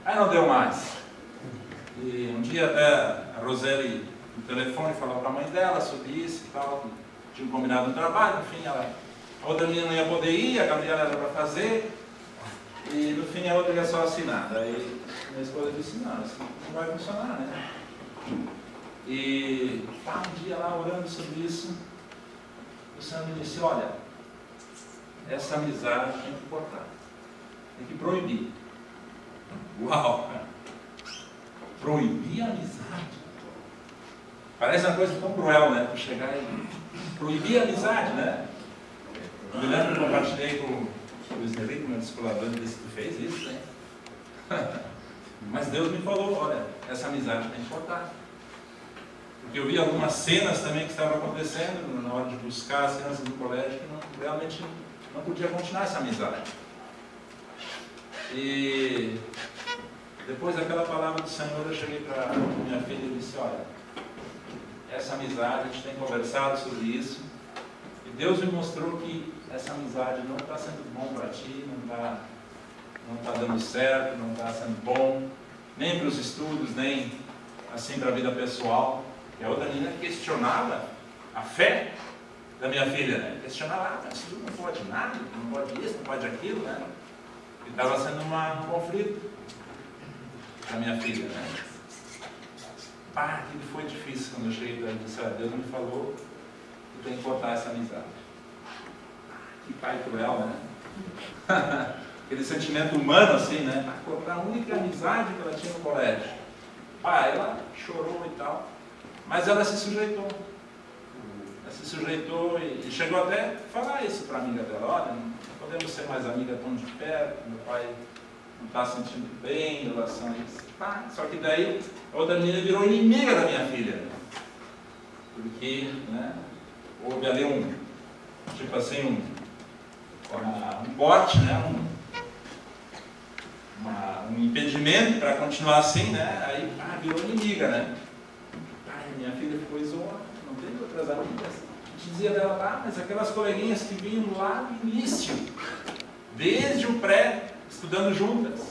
Aí não deu mais. E um dia até a Roseli, no telefone, falou para a mãe dela sobre isso e tal. Tinha combinado um trabalho, enfim, a outra menina não ia poder ir, a Gabriela era para fazer. E no fim a outra ia só assinar. Aí minha esposa disse, não, isso não vai funcionar, né? E um dia lá orando sobre isso, o Senhor me disse, olha, essa amizade tem que cortar, tem que proibir. Uau! Proibir a amizade? Parece uma coisa tão cruel, né? Chegar e proibir a amizade, né? Eu me lembro que eu compartilhei com o Luiz Henrique, meu discipulador, ele disse que fez isso, né? Mas Deus me falou, olha, essa amizade tem que cortar. Porque eu vi algumas cenas também que estavam acontecendo na hora de buscar as crianças do colégio que realmente não podia continuar essa amizade. E depois daquela palavra do Senhor, eu cheguei para minha filha e disse, olha, essa amizade, a gente tem conversado sobre isso, e Deus me mostrou que essa amizade não está sendo bom para ti, não está dando certo, não está sendo bom, nem para os estudos, nem assim para a vida pessoal. E a outra menina questionava a fé da minha filha, né? Questionava, mas tu não pode nada, não pode isso, não pode aquilo, né? E estava sendo um conflito para minha filha, né? Aquilo foi difícil quando eu cheguei para ela e disse, Deus me falou que tem que cortar essa amizade. Que pai cruel, né? Aquele sentimento humano assim, né? Para cortar a única amizade que ela tinha no colégio. Ela chorou e tal, mas ela se sujeitou. Ela se sujeitou e chegou até a falar isso para a amiga dela, olha, não podemos ser mais amiga tão de perto, meu pai não está se sentindo bem em relação a isso. Só que daí a outra menina virou inimiga da minha filha. Porque, né, houve ali um corte, né, um impedimento para continuar assim, né, aí virou inimiga, né. Minha filha ficou isolada, não teve outras amigas. A gente dizia dela, mas aquelas coleguinhas que vinham lá no início, desde o pré, estudando juntas,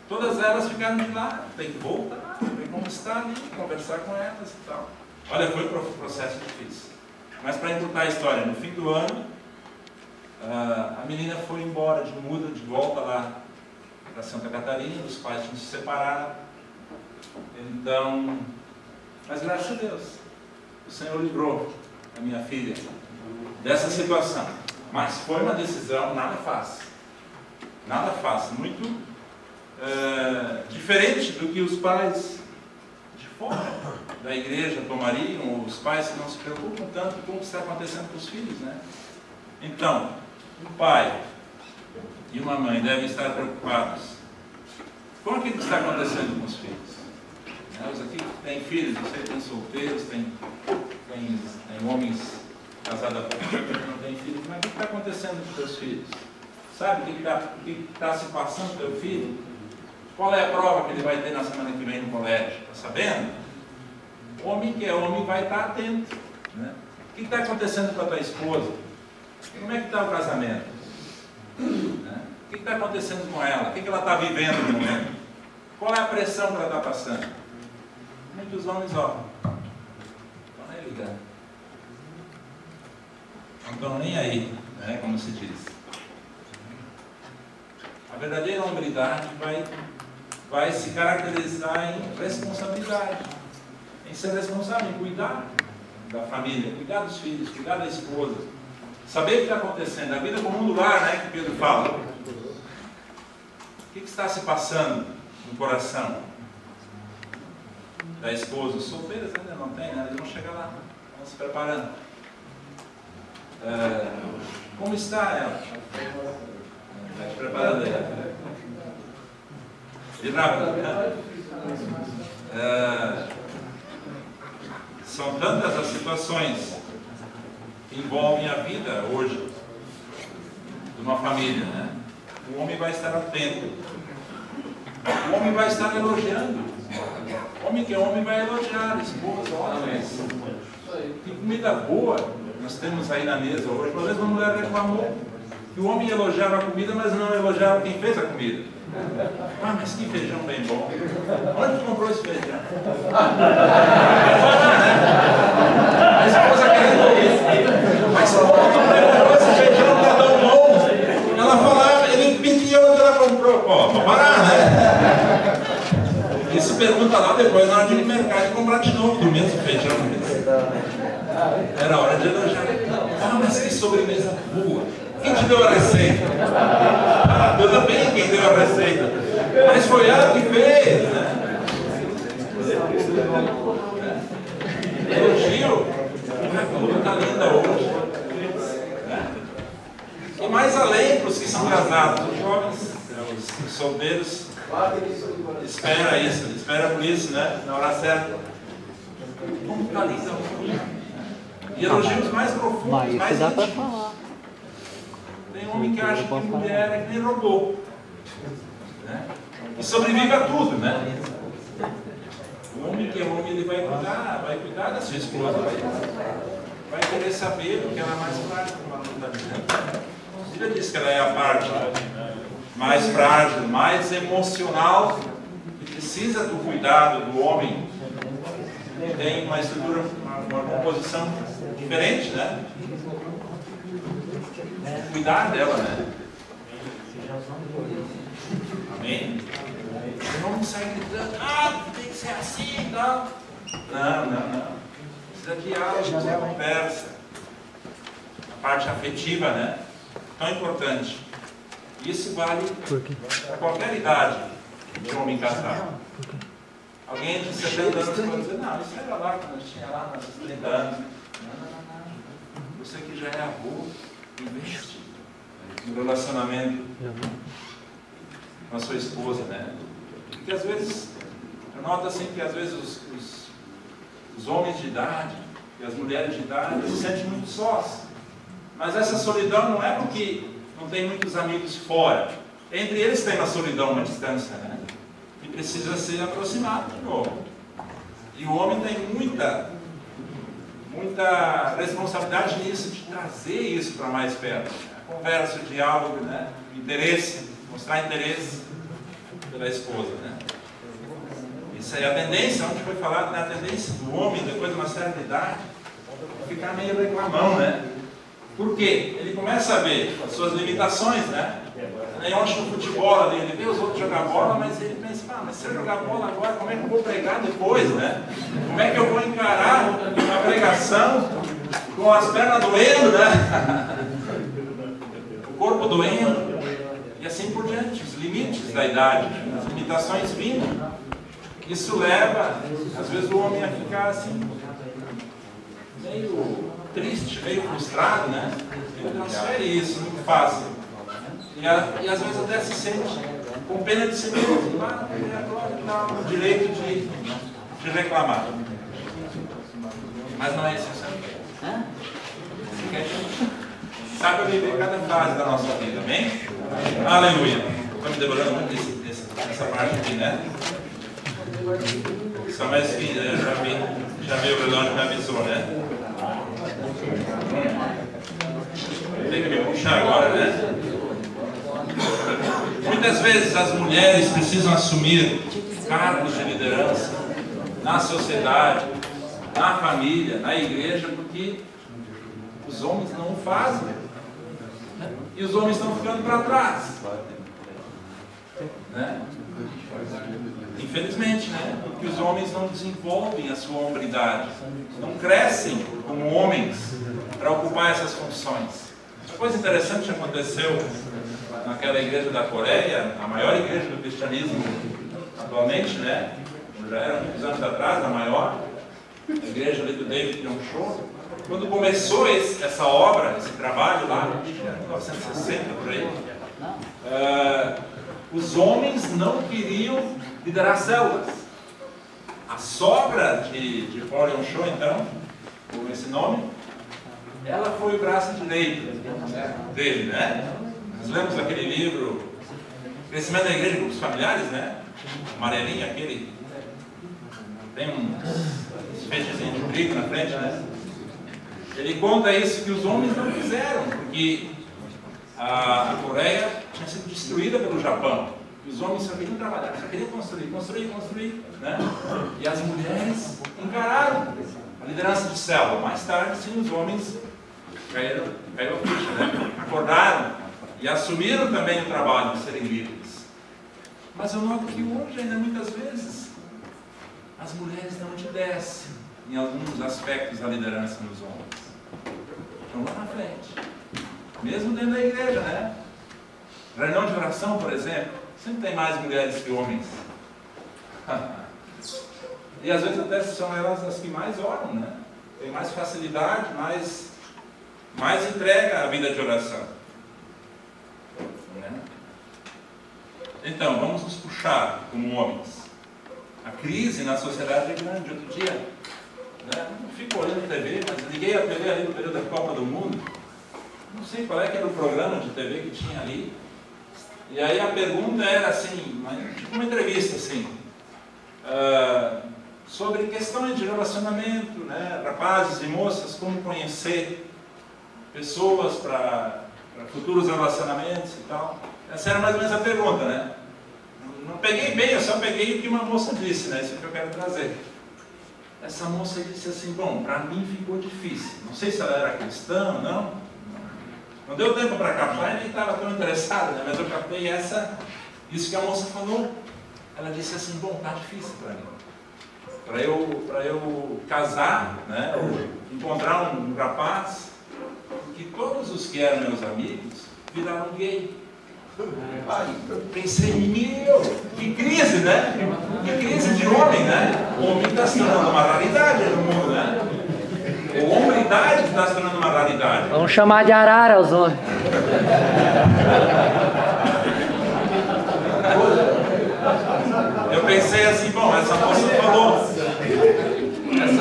todas elas ficaram de lá, tem que voltar, tem como estar ali, conversar com elas e tal. Olha, foi um processo difícil. Mas para encurtar a história, no fim do ano, a menina foi embora de muda, de volta lá para Santa Catarina, os pais tinham se separado. Então, mas graças a Deus, o Senhor livrou a minha filha dessa situação. Mas foi uma decisão nada fácil. Nada fácil. Muito diferente do que os pais de fora da igreja tomariam, ou os pais que não se preocupam tanto com o que está acontecendo com os filhos, né? Então, um pai e uma mãe devem estar preocupados com aquilo que está acontecendo com os filhos. Os aqui têm filhos, você tem solteiros, tem homens casados há pouco tempo que não têm filhos, mas o que está acontecendo com os teus filhos? Sabe o que está se passando com o teu filho? Qual é a prova que ele vai ter na semana que vem no colégio? Está sabendo? O homem que é homem vai estar atento, né? O que está acontecendo com a tua esposa? Como é que está o casamento? Né? O que está acontecendo com ela? O que ela está vivendo no momento? Qual é a pressão que ela está passando? Muitos homens, ó, não estão nem ligando. Não estão nem aí, né? Como se diz. A verdadeira hombridade vai se caracterizar em responsabilidade, em ser responsável, em cuidar da família, cuidar dos filhos, cuidar da esposa, saber o que está acontecendo, a vida como um lugar, né, que Pedro fala. O que está se passando no coração da esposa? Os solteiros ainda não tem, né? Eles vão chegar lá, estão se preparando. Como está ela? Está se preparando aí. E rápido, né? São tantas as situações que envolvem a vida hoje de uma família, né? O homem vai estar atento. O homem vai estar elogiando. O homem que é homem vai elogiar a esposa. Olha, que comida boa nós temos aí na mesa hoje. Por vezes uma mulher reclamou que o homem elogiava a comida, mas não elogiava quem fez a comida. Ah, mas que feijão bem bom. Onde comprou esse feijão? A esposa querendo ouvir. Mas como tu comprou esse feijão que é tão bom? Ela falava, ele pedia onde ela comprou. Ó, para parar, né? E se pergunta lá depois, na hora de ir no mercado e comprar de novo do mesmo feijão. Era hora de elogiar. Ah, mas que sobremesa boa. Quem te deu a receita? Ah, tudo bem quem deu a receita. Mas foi ela que fez, né? Elogio. Como está linda hoje. E mais além para os que são casados, os jovens, os solteiros, espera isso, espera por isso, né? Na hora certa. Como está linda hoje. E elogios mais profundos, Mas mais isso dá para íntimos. falar. Tem homem que acha que mulher é que nem robô, né? E sobrevive a tudo, né? O homem que é homem, ele vai cuidar da sua esposa, vai querer saber porque ela é mais frágil, como ela não está dizendo. Ele já disse que ela é a parte mais frágil, mais emocional, que precisa do cuidado do homem, que tem uma estrutura, uma composição diferente, né? Cuidar dela, né? Amém? O homem sai gritando, tem que ser assim e tal. Não. Precisa de diálogo, de conversa. A parte afetiva, né? Tão importante. Isso vale para qualquer idade de homem casado. Alguém de 70 anos pode dizer, não, isso era lá quando eu tinha lá nos 30 anos. Não. Você que já é avô, investe no relacionamento com a sua esposa, né? Porque às vezes, eu noto assim que às vezes os homens de idade e as mulheres de idade se sentem muito sós. Mas essa solidão não é porque não tem muitos amigos fora. Entre eles tem uma solidão, uma distância, né? E precisa ser aproximado de novo. E o homem tem muita responsabilidade nisso, de trazer isso para mais perto. A conversa, o diálogo, né? O interesse, mostrar interesse pela esposa, né? Isso aí, a tendência, onde foi falado, né? A tendência do homem, depois de uma certa idade, ficar meio reclamão, né? Por quê? Ele começa a ver as suas limitações, né? Nem ontem no futebol ali, ele vê os outros jogar bola, mas ele pensa, mas se eu jogar bola agora, como é que eu vou pregar depois, né? Como é que eu vou encarar uma pregação com as pernas doendo, né? O corpo doendo, e assim por diante, os limites da idade, as limitações vindo. Isso leva, às vezes, o homem a ficar assim, meio triste, meio frustrado, né? Ele transfere isso, muito fácil. E às vezes até se sente com pena de si mesmo, agora dá o direito de reclamar. Mas não é isso, sabe? Sabe viver cada fase da nossa vida, amém? Aleluia. Estou me demorando muito nessa parte aqui, né? Só mais que já vi o relógio que me avisou, né? Tem que me puxar agora, né? Muitas vezes as mulheres precisam assumir cargos de liderança na sociedade, na família, na igreja, porque os homens não o fazem. E os homens estão ficando para trás. Né? Infelizmente, né? Porque os homens não desenvolvem a sua hombridade, não crescem como homens para ocupar essas funções. Uma coisa interessante que aconteceu naquela igreja da Coreia, a maior igreja do cristianismo atualmente, né? Já era muitos anos atrás, a maior, a igreja ali do David Yong-cho. Quando começou essa obra, esse trabalho lá, em 1960 por aí, os homens não queriam liderar células. A sogra de Paul Yong-cho, então, com esse nome, ela foi o braço direito dele, né? Nós lemos aquele livro, Crescimento da Igreja e Grupos Familiares, né? Amarelinho, aquele. Tem uns feixezinhos de trigo na frente, né? Ele conta isso que os homens não fizeram, porque a Coreia tinha sido destruída pelo Japão. E os homens só queriam trabalhar, só queriam construir, né? E as mulheres encararam a liderança de célula. Mais tarde, sim, os homens caiu a ficha, né? Acordaram e assumiram também o trabalho de serem líderes. Mas eu noto que hoje, ainda muitas vezes, as mulheres não obedecem em alguns aspectos da liderança nos homens. Estão lá na frente. Mesmo dentro da igreja, né? Reunião de oração, por exemplo, sempre tem mais mulheres que homens. E às vezes até são elas as que mais oram, né? Tem mais facilidade, mais entrega à vida de oração. Né? Então, vamos nos puxar como homens. A crise na sociedade é grande. Outro dia, né? Não fico olhando a TV, mas liguei a TV ali no período da Copa do Mundo. Não sei qual é que era o programa de TV que tinha ali. E aí a pergunta era assim, tipo uma entrevista assim, sobre questões de relacionamento, né? Rapazes e moças, como conhecer pessoas para futuros relacionamentos e tal. Essa era mais ou menos a pergunta, né? Não peguei bem, eu só peguei o que uma moça disse, né? Isso é que eu quero trazer. Essa moça disse assim, bom, para mim ficou difícil. Não sei se ela era cristã ou não. Não deu tempo para captar, nem estava tão interessado, né? Mas eu captei isso que a moça falou. Ela disse assim, bom, tá difícil para mim. Para eu casar, né? Encontrar um rapaz, que todos os que eram meus amigos viraram gay. Eu pensei, meu, que crise, né? Que crise de homem, né? O homem está se tornando uma raridade no mundo, né? A hombridade está se tornando uma raridade. Vamos chamar de arara os homens. Eu pensei assim, bom, essa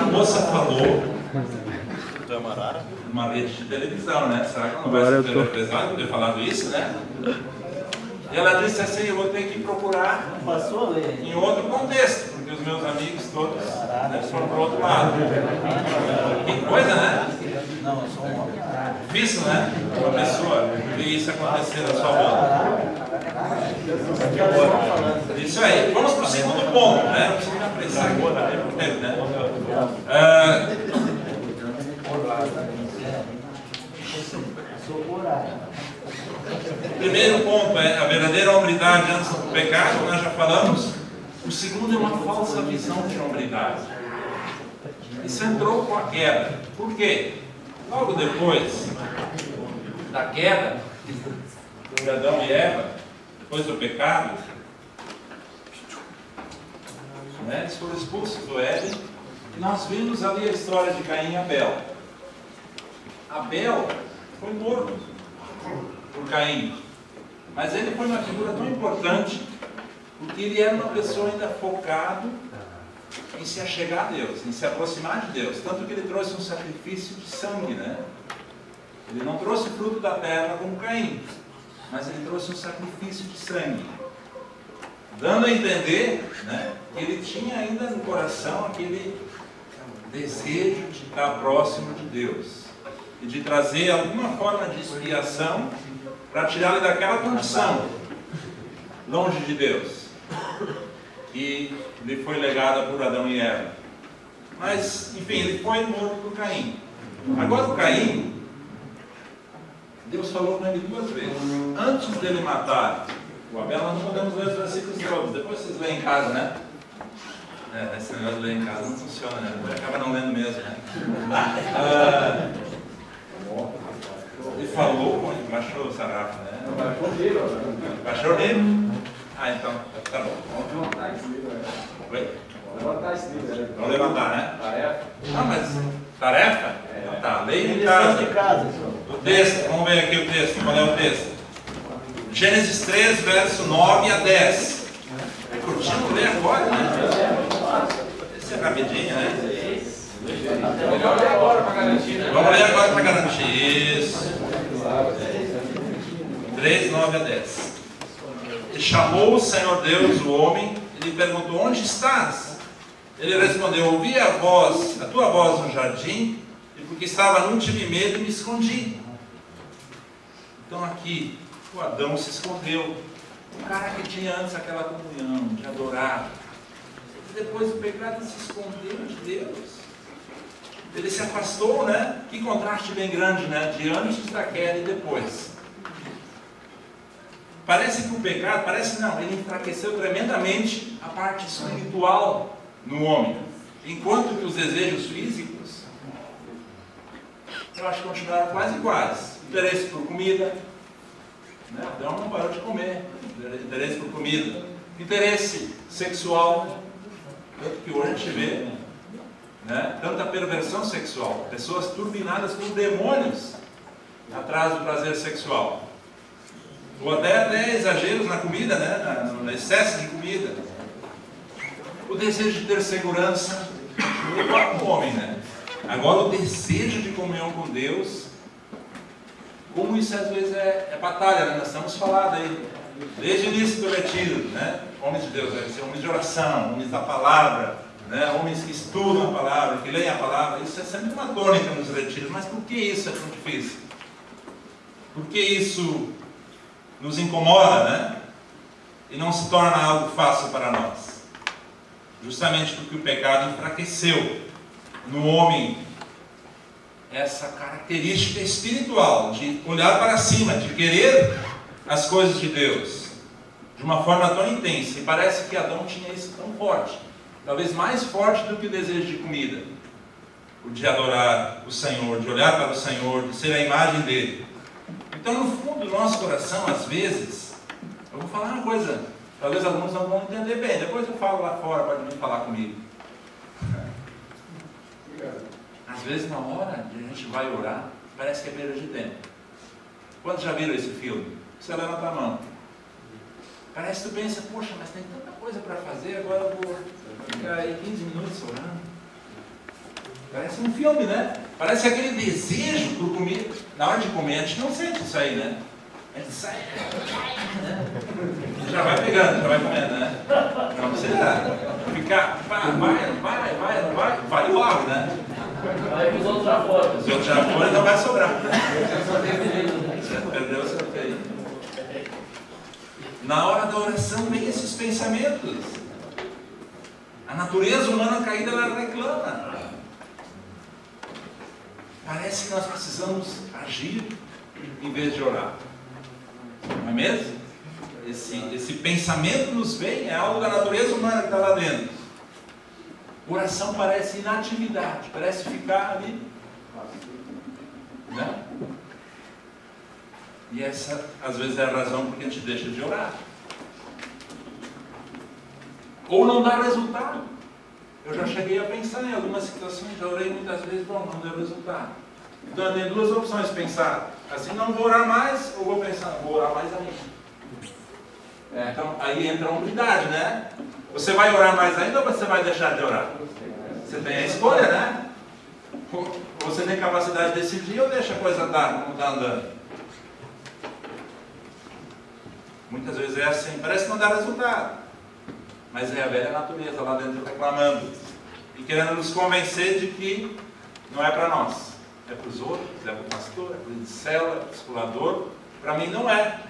moça falou numa rede de televisão, né? Será que ela não vai ser televisada por ter falado isso, né? E ela disse assim, eu vou ter que procurar em outro contexto, porque os meus amigos todos, né, foram para o outro lado. Que coisa, né? Difícil, né? Uma pessoa ver isso acontecer na sua volta. Isso aí. Vamos para o segundo ponto, né? Não precisa apressar aqui, né? O primeiro ponto é a verdadeira hombridade antes do pecado, nós já falamos. O segundo é uma falsa visão de hombridade. Isso entrou com a queda. Por quê? Logo depois da queda de Adão e Eva, depois do pecado, né, eles foram expulsos do Éden, e nós vimos ali a história de Caim e Abel. Abel foi morto por Caim, mas ele foi uma figura tão importante, porque ele era uma pessoa ainda focado em se achegar a Deus, em se aproximar de Deus, tanto que ele trouxe um sacrifício de sangue, né? Ele não trouxe fruto da terra como Caim, mas ele trouxe um sacrifício de sangue, dando a entender, né, que ele tinha ainda no coração aquele desejo de estar próximo de Deus e de trazer alguma forma de expiação para tirá-lo daquela condição longe de Deus que lhe foi legada por Adão e Eva. Mas, enfim, ele foi morto por Caim. Agora o Caim, Deus falou com ele 2 vezes. Antes dele matar o Abel, nós não podemos ler os versículos todos. Depois vocês leem em casa, né? Esse negócio de ler em casa não funciona, né? Acaba não lendo mesmo, né? Ele falou com ele, baixou o sarrafo, né? Baixou o livro? Ah, então, tá bom. Oi? Vamos levantar, né? Tarefa. Ah, mas tarefa? Tá, leia em casa. O texto, vamos ver aqui o texto. Qual é o texto? Gênesis 3, verso 9 a 10. É curtinho ler agora, né? Esse é rapidinho, né? Melhor ler agora para garantir, né? Vamos ler agora para garantir. Isso. 3, 9 a 10. E chamou o Senhor Deus o homem e lhe perguntou: onde estás? Ele respondeu: ouvi a tua voz no jardim, e porque estava nu tive medo e me escondi. Então aqui, o Adão se escondeu. O cara que tinha antes aquela comunhão de adorar, depois do pecado se escondeu de Deus. Ele se afastou, né? Que contraste bem grande, né? De antes da queda e depois. Parece que o pecado, ele enfraqueceu tremendamente a parte espiritual no homem. Enquanto que os desejos físicos, eu acho que continuaram quase iguais. Interesse por comida, né? Adão não parou de comer. Interesse por comida. Interesse sexual, tanto que hoje a gente vê, né, tanta perversão sexual, pessoas turbinadas por demônios atrás do prazer sexual, ou até exageros na comida, né, no excesso de comida. O desejo de ter segurança no próprio homem, né? Agora o desejo de comunhão com Deus, como isso às vezes é batalha, né? Nós estamos falando aí desde o início do retiro, né? Homens de Deus, devem ser homens de oração, homens da palavra, né? Homens que estudam a palavra, que leem a palavra. Isso é sempre uma tônica nos retiros. Mas por que isso é tão difícil? Por que isso nos incomoda, né? E não se torna algo fácil para nós? Justamente porque o pecado enfraqueceu no homem essa característica espiritual de olhar para cima, de querer as coisas de Deus de uma forma tão intensa. E parece que Adão tinha isso tão forte, talvez mais forte do que o desejo de comida, o de adorar o Senhor, de olhar para o Senhor, de ser a imagem dele. Então, no fundo do nosso coração, às vezes, eu vou falar uma coisa, talvez alguns não vão entender bem, depois eu falo lá fora, pode vir falar comigo. Às vezes, na hora que a gente vai orar, parece que é perda de tempo. Quantos já viram esse filme? Você levanta a mão. Parece que tu pensa: poxa, mas tem tanta coisa para fazer, agora eu vou ficar aí 15 minutos orando. Parece um filme, né? Parece aquele desejo por comida. Na hora de comer, a gente não sente isso aí, né? A gente sai, né? Já vai pegando, já vai comendo, né? Não precisa ficar, vai logo, né? Aí os outros já foram. Os outros já foram, então vai sobrar. Você perdeu o sorteio. Na hora da oração vem esses pensamentos. A natureza humana caída, ela reclama. Parece que nós precisamos agir em vez de orar. Não é mesmo? Esse pensamento nos vem, é algo da natureza humana que está lá dentro. Oração parece inatividade, parece ficar ali Né? E essa, às vezes, é a razão porque a gente deixa de orar. Ou não dá resultado. Eu já cheguei a pensar em algumas situações, já orei muitas vezes, bom, não deu resultado. Então eu tenho duas opções: pensar assim, não vou orar mais, ou vou pensar, vou orar mais ainda. Então aí entra a humildade, né? Você vai orar mais ainda ou você vai deixar de orar? Você tem a escolha, né? Você tem capacidade de decidir ou deixa a coisa andar como está andando? Muitas vezes é assim, parece que não dá resultado, mas é a velha natureza lá dentro reclamando e querendo nos convencer de que não é para nós, é para os outros, é para o pastor, é para o célula, é para o discipulador. Para mim não é.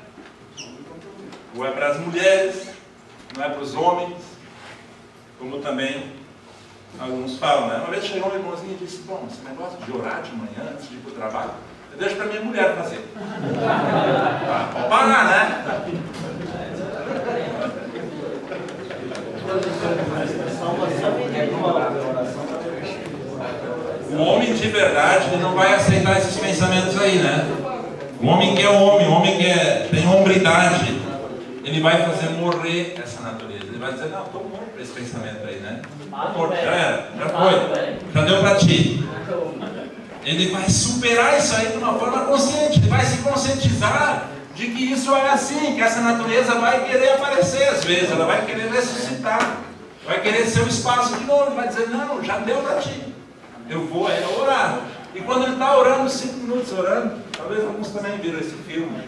Ou é para as mulheres, não é para os homens, como também alguns falam, né? Uma vez chegou um irmãozinho e disse, bom, esse negócio de orar de manhã antes de ir para o trabalho, eu deixo para minha mulher fazer. Pode parar, né? O homem de verdade, ele não vai aceitar esses pensamentos aí, né? O homem que é homem, o homem que tem hombridade, ele vai fazer morrer essa natureza. Ele vai dizer, não, estou morto para esse pensamento aí, né? Morto, já era, já foi, já deu para ti. Ele vai superar isso aí de uma forma consciente, ele vai se conscientizar de que isso é assim, que essa natureza vai querer aparecer às vezes, ela vai querer ressuscitar, vai querer seu espaço de novo, ele vai dizer, não, já deu para ti, eu vou aí orar. E quando ele está orando, 5 minutos orando, talvez alguns também viram esse filme,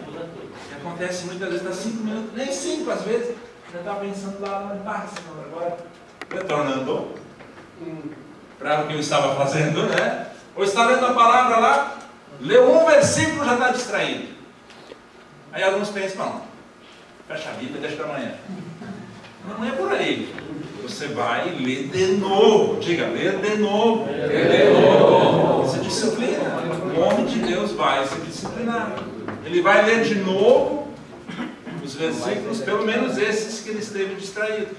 que acontece muitas vezes, está 5 minutos, nem 5 às vezes, já está pensando lá, agora retornando para o que eu estava fazendo, né? Ou está lendo a palavra lá, leu um versículo, já está distraído. Aí alguns pensam, não, fecha a Bíblia, deixa para amanhã. Não é por aí. Você vai ler de novo. Diga, ler de novo. Ler de novo. Isso é disciplina. O homem de Deus vai se disciplinar. Ele vai ler de novo os versículos, pelo menos esses que ele esteve distraído,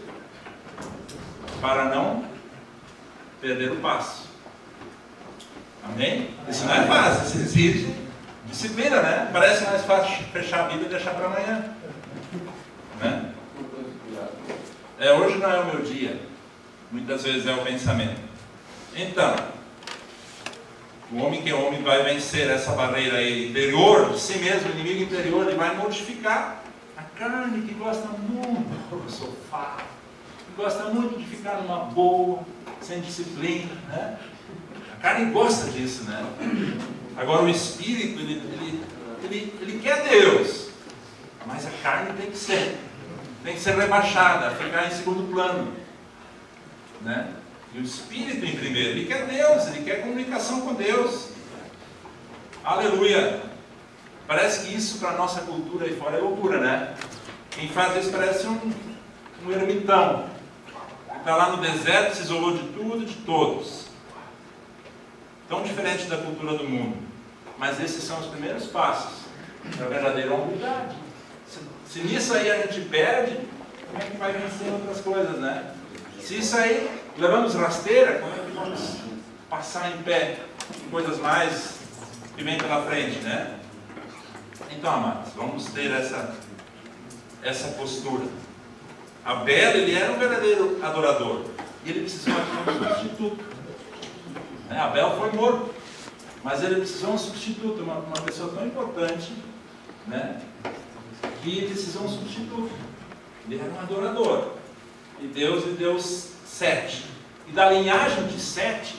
para não perder o passo. Amém? Isso não é fácil, isso exige disciplina, né? Parece mais fácil fechar a Bíblia e deixar para amanhã, né? Hoje não é o meu dia. Muitas vezes é o pensamento. Então, o homem que é homem vai vencer essa barreira aí interior de si mesmo, o inimigo interior, ele vai modificar a carne que gosta muito do sofá, que gosta muito de ficar numa boa, sem disciplina, né? A carne gosta disso, né? Agora o espírito, ele quer Deus, mas a carne tem que ser rebaixada, ficar em segundo plano, né? E o espírito em primeiro, ele quer Deus, ele quer comunicação com Deus. Aleluia! Parece que isso para a nossa cultura aí fora é loucura, né? Quem faz isso parece um ermitão. Está lá no deserto, se isolou de tudo e de todos. Tão diferente da cultura do mundo. Mas esses são os primeiros passos para a verdadeira humildade. Se nisso aí a gente perde, como é que vai vencer outras coisas, né? Se isso aí levamos rasteira, como é que vamos passar em pé em coisas mais que vem pela frente, né? Então, amados, vamos ter essa postura. Abel, ele era um verdadeiro adorador. E ele precisou de um substituto. Abel foi morto. Mas ele precisou de um substituto, uma pessoa tão importante, né? Que ele precisou de um substituto. Ele era um adorador. E Deus lhe deu 7. E da linhagem de 7,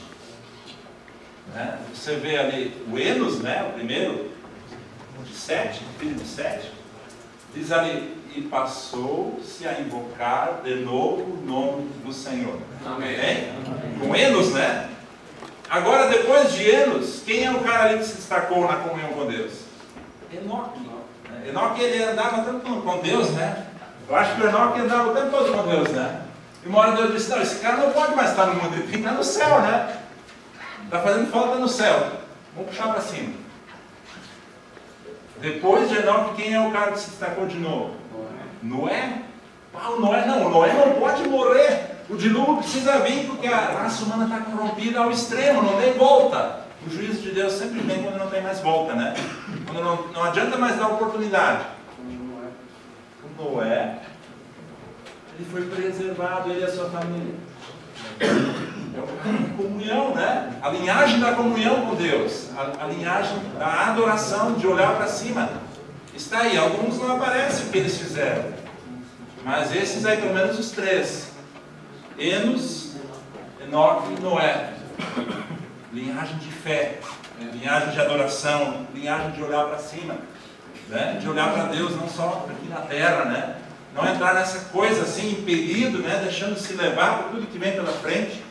né? Você vê ali o Enos, né? O primeiro de 7, filho de 7, diz ali, e passou-se a invocar de novo o nome do Senhor. Amém? Com Enos, né? Agora, depois de Enos, quem é o cara ali que se destacou na comunhão com Deus? Enoque. Enoque, ele andava tanto com Deus, né? Eu acho que o Enoque andava o tempo todo com Deus, né? E uma hora Deus disse, não, esse cara não pode mais estar no mundo, ele tem que estar no céu, né? Está fazendo falta no céu. Vamos puxar para cima. Depois de Enoque, quem é o cara que se destacou de novo? Noé? O Noé não pode morrer. O dilúvio precisa vir porque a raça humana está corrompida ao extremo, não tem volta. O juízo de Deus sempre vem quando não tem mais volta, né? Quando não adianta mais dar oportunidade. O Noé, ele foi preservado, ele e a sua família. É comunhão, né? A linhagem da comunhão com Deus, a linhagem da adoração, de olhar para cima. Está aí, alguns não aparecem o que eles fizeram. Mas esses aí, pelo menos os três. Enos, Enoque e Noé. Linhagem de fé, linhagem de adoração, linhagem de olhar para cima, né? De olhar para Deus, não só aqui na terra, né? Não entrar nessa coisa assim, impedido, né? Deixando-se levar por tudo que vem pela frente,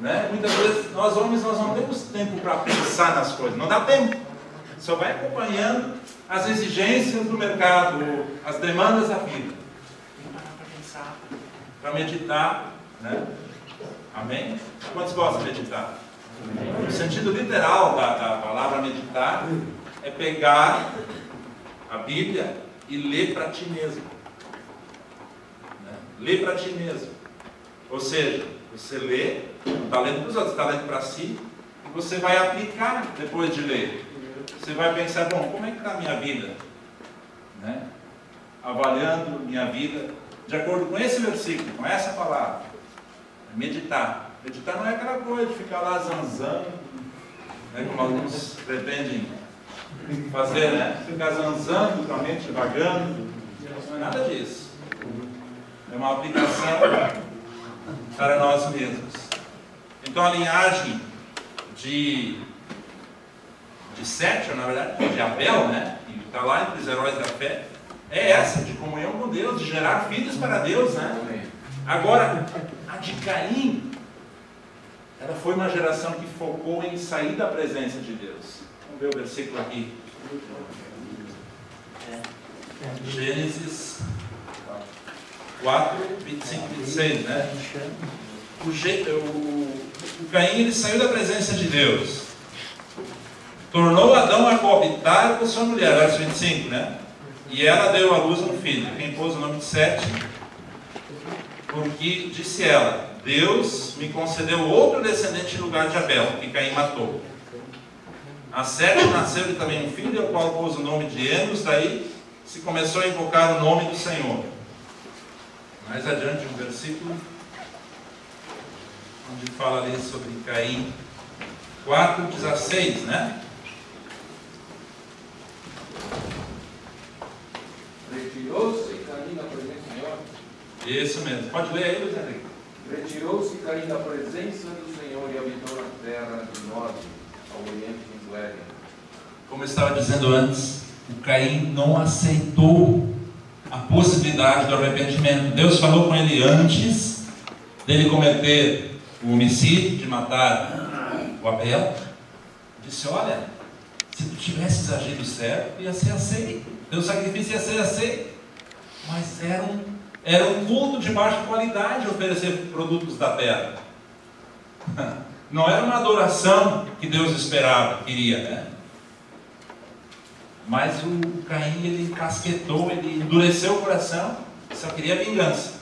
né? Muitas vezes, nós homens, nós não temos tempo para pensar nas coisas, não dá tempo. Só vai acompanhando as exigências do mercado, as demandas da vida. Tem que parar para pensar, para meditar, né? Amém? Quantos gostam de meditar? O sentido literal da palavra meditar é pegar a Bíblia e ler para ti mesmo. Né? Ler para ti mesmo. Ou seja, você lê, não está lendo para os outros, está lendo para si, e você vai aplicar depois de ler. Você vai pensar, bom, como é que está a minha vida? Né? Avaliando minha vida de acordo com esse versículo, com essa palavra. Meditar. Meditar não é aquela coisa de ficar lá zanzando, né, como alguns pretendem fazer, né? Ficar zanzando, com a mente vagando. Não é nada disso. É uma aplicação para nós mesmos. Então a linhagem de Sete, na verdade, de Abel, né? Que está lá entre os heróis da fé, é essa, de comunhão com Deus, de gerar filhos para Deus, né? Agora, a de Caim, ela foi uma geração que focou em sair da presença de Deus. Vamos ver o versículo aqui. Gênesis 4, 25 e 26, né? O Caim, ele saiu da presença de Deus. Tornou Adão a coabitar com sua mulher, verso 25, né? E ela deu à luz um filho, quem pôs o nome de Sete, porque disse ela: Deus me concedeu outro descendente em lugar de Abel, que Caim matou. A Sete nasceu-lhe também um filho, ao qual pôs o nome de Enos. Daí se começou a invocar o nome do Senhor. Mais adiante, um versículo onde fala ali sobre Caim, 4:16, né? Retirou-se Caim da presença do Senhor. Isso mesmo. Pode ler aí, Luiz Henrique. Retirou-se Caim da presença do Senhor e habitou na terra do norte, ao oriente de Éden. Como eu estava dizendo antes, o Caim não aceitou a possibilidade do arrependimento. Deus falou com ele antes dele cometer o homicídio, de matar o Abel. Disse: olha, se tu tivesses agido certo, ia ser aceito. Teu sacrifício ia ser aceito. Mas era um culto de baixa qualidade oferecer produtos da terra. Não era uma adoração que Deus esperava, queria, né? Mas o Caim, ele encasquetou, ele endureceu o coração, só queria vingança.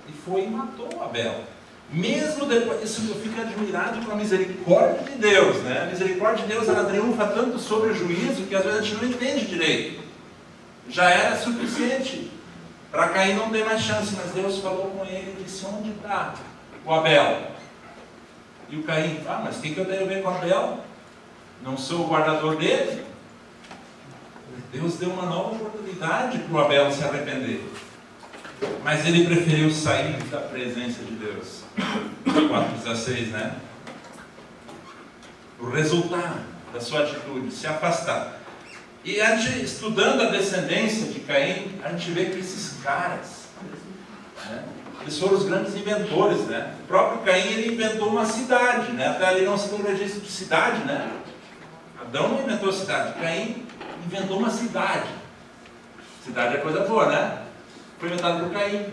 E foi e matou Abel. Mesmo depois, isso eu fico admirado com a misericórdia de Deus, né? A misericórdia de Deus, ela triunfa tanto sobre o juízo que às vezes a gente não entende direito. Já era suficiente para Caim não ter mais chance, mas Deus falou com ele e disse: onde está o Abel? E o Caim: mas o que eu tenho a ver com Abel? Não sou o guardador dele? Deus deu uma nova oportunidade para o Abel se arrepender. Mas ele preferiu sair da presença de Deus. 4:16, né? O resultado da sua atitude, se afastar. E a gente, estudando a descendência de Caim, a gente vê que esses caras, né, eles foram os grandes inventores, né? O próprio Caim, ele inventou uma cidade, né? Até ali não se tem registro de cidade, né? Adão não inventou cidade, Caim inventou uma cidade. Cidade é coisa boa, né? Foi inventado por Caim.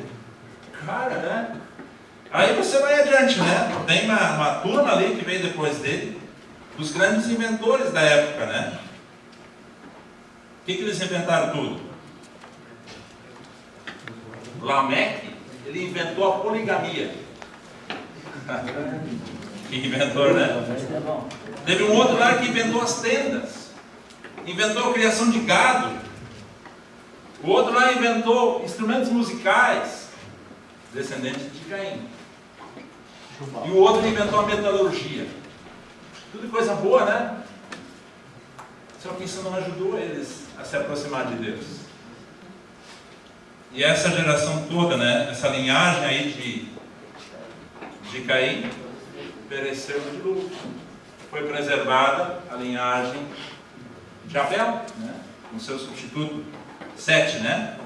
Cara, né? Aí você vai adiante, né? Tem uma turma ali que veio depois dele, os grandes inventores da época, né? O que eles inventaram tudo? Lameque, ele inventou a poligamia. Que inventor, né? Teve um outro lá que inventou as tendas. Inventou a criação de gado. O outro lá inventou instrumentos musicais. Descendente de Caim. E o outro inventou a metalurgia. Tudo coisa boa, né? Só que isso não ajudou eles a se aproximar de Deus. E essa geração toda, né? Essa linhagem aí de Caim pereceu de luto. Foi preservada a linhagem de Abel, né? Com seu substituto Sete, né?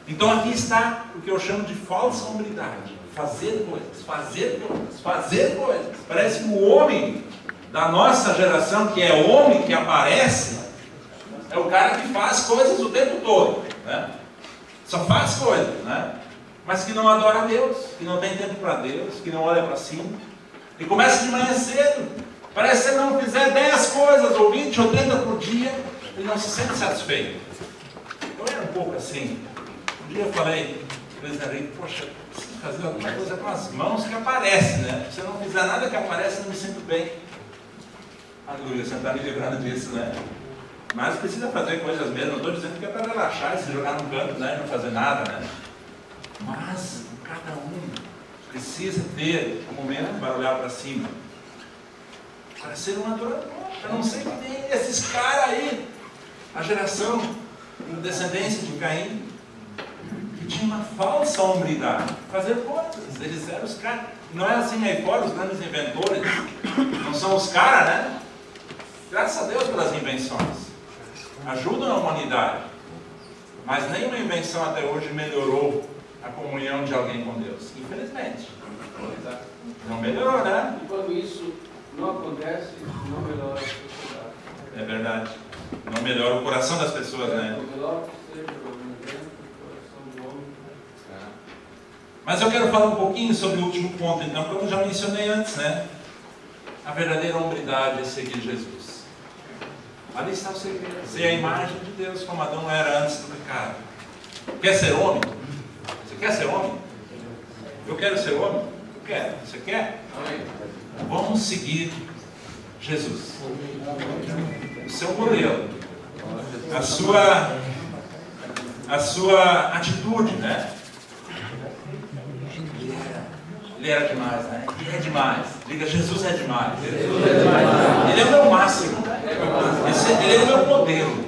Então aqui está o que eu chamo de falsa humildade. Fazer coisas, fazer coisas, fazer coisas. Parece que o homem da nossa geração, que é homem que aparece, é o cara que faz coisas o tempo todo, né? Só faz coisas, né? Mas que não adora a Deus, que não tem tempo para Deus, que não olha para cima. E começa de manhã cedo. Parece que se não fizer 10 coisas, ou 20 ou 30 por dia, ele não se sente satisfeito. Eu era um pouco assim. Um dia eu falei para o Henrique, poxa, preciso fazer alguma coisa com as mãos que aparece, né? Se eu não fizer nada que aparece, eu não me sinto bem. Aleluia, você está me livrando disso, né? Mas precisa fazer coisas mesmo. Não estou dizendo que é para relaxar e se jogar no canto, né? E não fazer nada, né? Mas cada um precisa ter um momento para olhar para cima. Para ser um adorador. Eu não sei que tem esses caras aí. A geração, a descendência de Caim, que tinha uma falsa humildade. Fazer coisas. Eles eram os caras. Não é assim aí fora, os grandes inventores. Não são os caras, né? Graças a Deus pelas invenções. Ajudam a humanidade. Mas nenhuma invenção até hoje melhorou a comunhão de alguém com Deus. Infelizmente. Não melhorou, né? E quando isso não acontece, não melhora a sociedade. É verdade. Não melhora o coração das pessoas, né? O melhor que seja o coração do homem. Mas eu quero falar um pouquinho sobre o último ponto, então, como eu já mencionei antes, né? A verdadeira hombridade é seguir Jesus. Ali está o segredo. Ser a imagem de Deus como Adão era antes do pecado. Quer ser homem? Você quer ser homem? Eu quero ser homem? Eu quero. Você quer? Amém. Vamos seguir Jesus. O seu modelo. A sua atitude, né? Ele era demais, né? Ele é demais. Diga, Jesus é demais. Ele é o meu máximo. Ele é o meu modelo.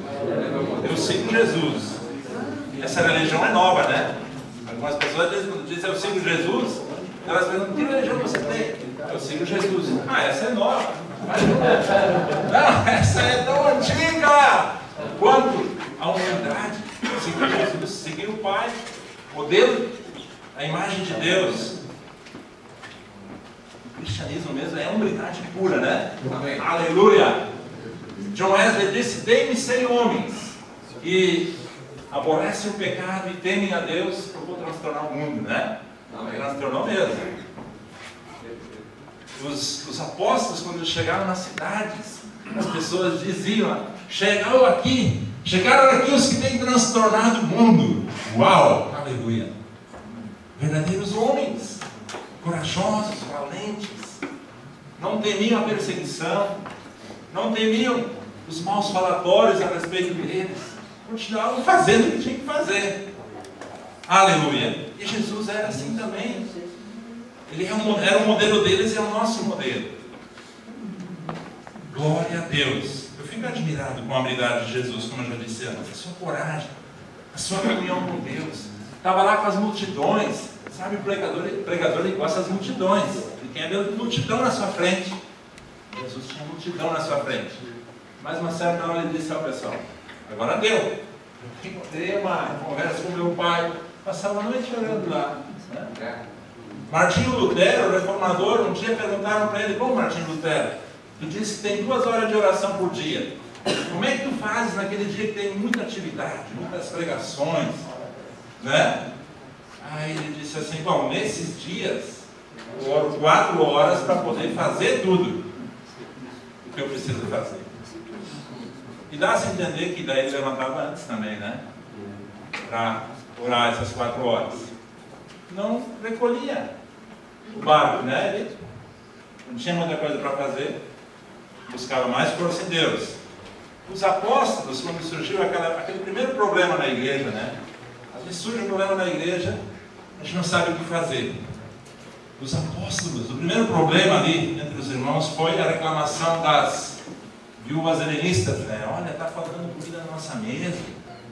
Eu sigo Jesus. Essa religião é nova, né? Algumas pessoas dizem, eu sigo Jesus. Elas perguntam, que religião você tem? Eu sigo Jesus. Ah, essa é nova. Não, essa é tão antiga quanto a humildade. Seguir Jesus, seguir o Pai, modelo, a imagem de Deus. O cristianismo mesmo é humildade pura, né? Amém. Aleluia! John Wesley disse, deem-me ser homens que aborrecem o pecado e temem a Deus, eu vou transtornar o mundo, né? Transtornou mesmo. Os apóstolos, quando eles chegaram nas cidades, as pessoas diziam, chegaram aqui os que têm transtornado o mundo. Uau! Aleluia! Verdadeiros homens, corajosos, valentes, não temiam a perseguição, não temiam os maus falatórios a respeito deles, continuavam fazendo o que tinha que fazer. Aleluia! E Jesus era assim também. Ele era o modelo deles e é o nosso modelo. Glória a Deus. Eu fico admirado com a habilidade de Jesus, como eu já disse antes. A sua coragem, a sua comunhão com Deus. Estava lá com as multidões. Sabe, o pregador ele gosta das multidões. Ele tem a multidão na sua frente. Jesus tinha multidão na sua frente. Mas uma certa hora ele disse ao pessoal, agora deu. Eu tenho uma conversa com meu pai. Passava a noite orando lá. Né? Martinho Lutero, o reformador, um dia perguntaram para ele, como Martinho Lutero? Ele disse que tem 2 horas de oração por dia. Como é que tu fazes naquele dia que tem muita atividade, muitas pregações? Né? Aí ele disse assim, bom, nesses dias eu oro 4 horas para poder fazer tudo o que eu preciso fazer. E dá-se a entender que daí ele levantava antes também, né? Para orar essas 4 horas. Não recolhia o barco, né? Ele não tinha muita coisa para fazer, buscava mais força em Deus. Os apóstolos, quando surgiu aquele primeiro problema na igreja, né? Às vezes surge um problema na igreja, a gente não sabe o que fazer. Os apóstolos, o primeiro problema ali entre os irmãos foi a reclamação das viúvas helenistas, né? Olha, está faltando comida na nossa mesa,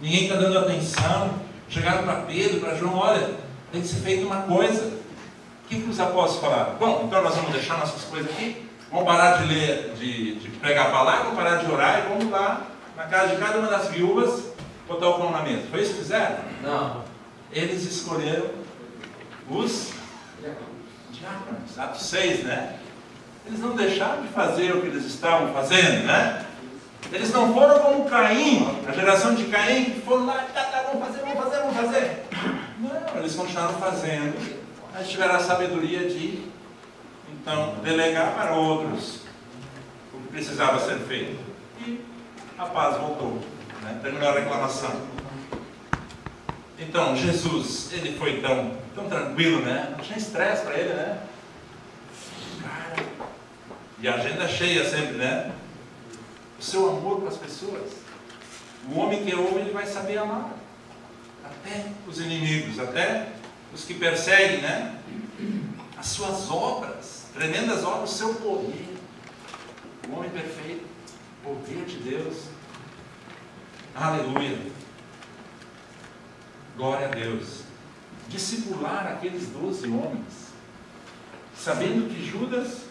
ninguém está dando atenção. Chegaram para Pedro, para João, olha, tem que ser feita uma coisa. O que os apóstolos falaram? Bom, então nós vamos deixar nossas coisas aqui, vamos parar de ler, de pregar a palavra, vamos parar de orar e vamos lá na casa de cada uma das viúvas botar o pão na mesa. Foi isso que fizeram? Não. Eles escolheram os diáconos, Atos 6, né? Eles não deixaram de fazer o que eles estavam fazendo, né? Eles não foram como Caim, a geração de Caim, que foram lá, vamos fazer. Não, eles continuaram fazendo, mas tiveram a sabedoria de, então, delegar para outros o que precisava ser feito. E a paz voltou, né? Terminou a reclamação. Então, Jesus, ele foi tão tranquilo, né? Não tinha estresse para ele, né? Cara, e a agenda cheia sempre, né? O seu amor para as pessoas. O homem que é homem, ele vai saber amar. Até os inimigos, até os que perseguem, né? As suas obras, tremendas obras, o seu poder. O homem perfeito, o poder de Deus. Aleluia. Glória a Deus. Discipular aqueles 12 homens, sabendo que Judas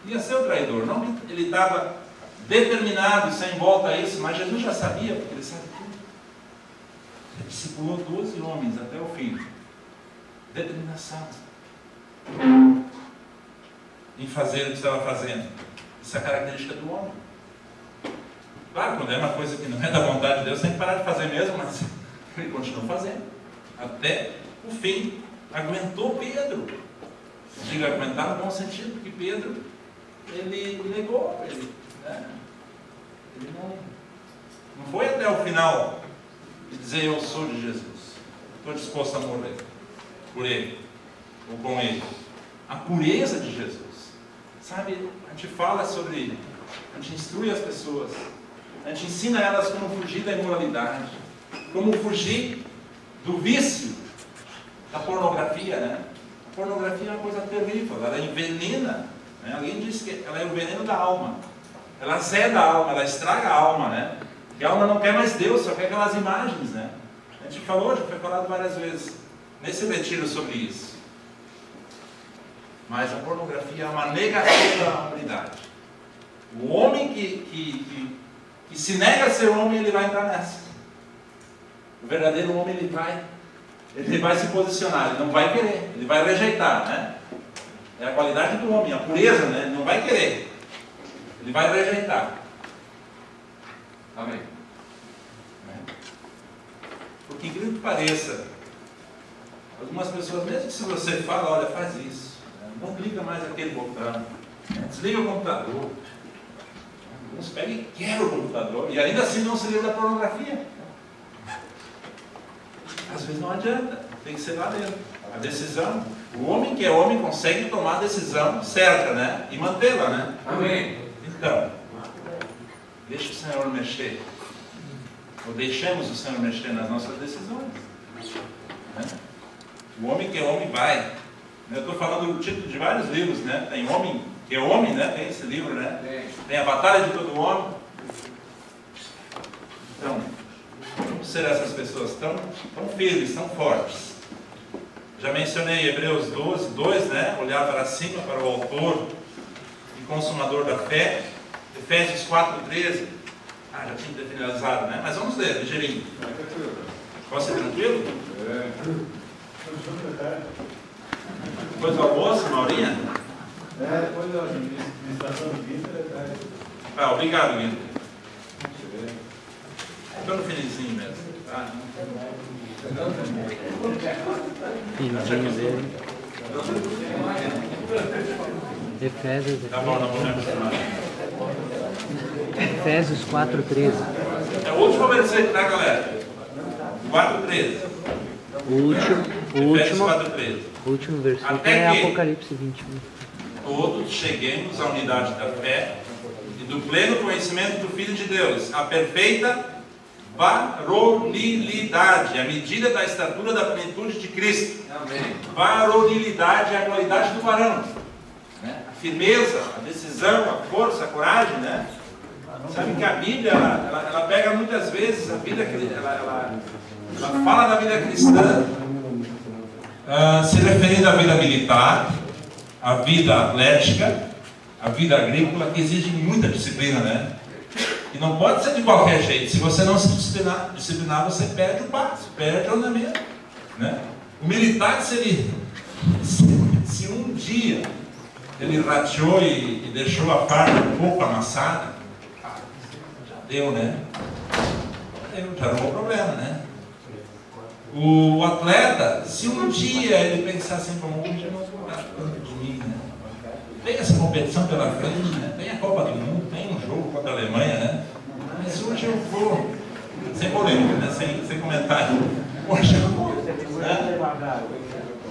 ia ser o traidor. Não que ele estava determinado, sem volta a isso, mas Jesus já sabia, porque ele sabe tudo. Ele discipulou 12 homens até o fim. Determinação em fazer o que estava fazendo. Isso é a característica do homem. Claro, quando é uma coisa que não é da vontade de Deus, tem que parar de fazer mesmo, mas ele continuou fazendo até o fim. Aguentou Pedro. Digo aguentar no bom sentido, porque Pedro, ele negou, ele não foi até o final e dizer: eu sou de Jesus, estou disposto a morrer por ele ou com ele. A pureza de Jesus, sabe? A gente fala sobre, a gente instrui as pessoas, a gente ensina elas como fugir da imoralidade, como fugir do vício da pornografia, né? A pornografia é uma coisa terrível, ela envenena, né? Alguém disse que ela é o veneno da alma, ela azeda a alma, ela estraga a alma, né? Porque a alma não quer mais Deus, só quer aquelas imagens, né? A gente falou, já foi falado várias vezes nesse retiro sobre isso. Mas a pornografia é uma negação da humanidade. O homem que se nega a ser homem, ele vai entrar nessa. O verdadeiro homem, ele vai se posicionar, ele não vai querer, ele vai rejeitar, né? É a qualidade do homem, a pureza, né? Ele não vai querer, ele vai rejeitar. Amém. Porque, incrível que pareça, algumas pessoas, mesmo que se você fala, olha, faz isso, não clica mais aquele botão, desliga o computador, alguns pegam e quebram o computador, e ainda assim não se livra da pornografia. Às vezes não adianta, tem que ser lá dentro. A decisão, o homem que é homem consegue tomar a decisão certa, né? E mantê-la, né? Amém. Então, deixa o Senhor mexer. Ou deixemos o Senhor mexer nas nossas decisões. Né? O homem que é homem vai. Eu estou falando do título de vários livros, né? Tem Homem que é Homem, né? Tem esse livro, né? Tem A Batalha de Todo Homem. Então, vamos ser essas pessoas tão firmes, tão fortes. Já mencionei Hebreus 12, 2, né? Olhar para cima, para o autor e consumador da fé. Efésios 4, 13. Já tinha finalizado, né? Mas vamos ler, ligeirinho. Pode ser tranquilo? Depois do almoço, Maurinha? Depois da administração do Guilherme. Obrigado, Guilherme. Estou no finalzinho mesmo. Tá? Finzinho dele. Efésios. Tá bom, não vou Efésios 4:13. É o último versículo, tá, galera? 4:13. O último Efésios 4:13. último versículo Até é que- Apocalipse 21. todos cheguemos à unidade da fé e do pleno conhecimento do Filho de Deus, a perfeita varonilidade, a medida da estatura da plenitude de Cristo. Amém. Varonilidade é a qualidade do varão, né? A firmeza, a decisão, a força, a coragem, né? Sabe que a Bíblia, ela pega muitas vezes a vida, ela fala da vida cristã, se referindo à vida militar, à vida atlética, à vida agrícola, que exige muita disciplina, né? E não pode ser de qualquer jeito. Se você não se disciplinar, você perde o passo, perde o andamento, né? O militar, se um dia ele rateou e deixou a farda um pouco amassada, já deu, né? Já arrumou problema, né? O atleta, se um dia ele pensar assim, como hoje eu não vou dar tanto de mim, né? Tem essa competição pela frente, né? Tem a Copa do Mundo, tem um jogo contra a Alemanha, né? Mas hoje eu vou, sem polêmica, né? Sem comentário, hoje eu vou, né?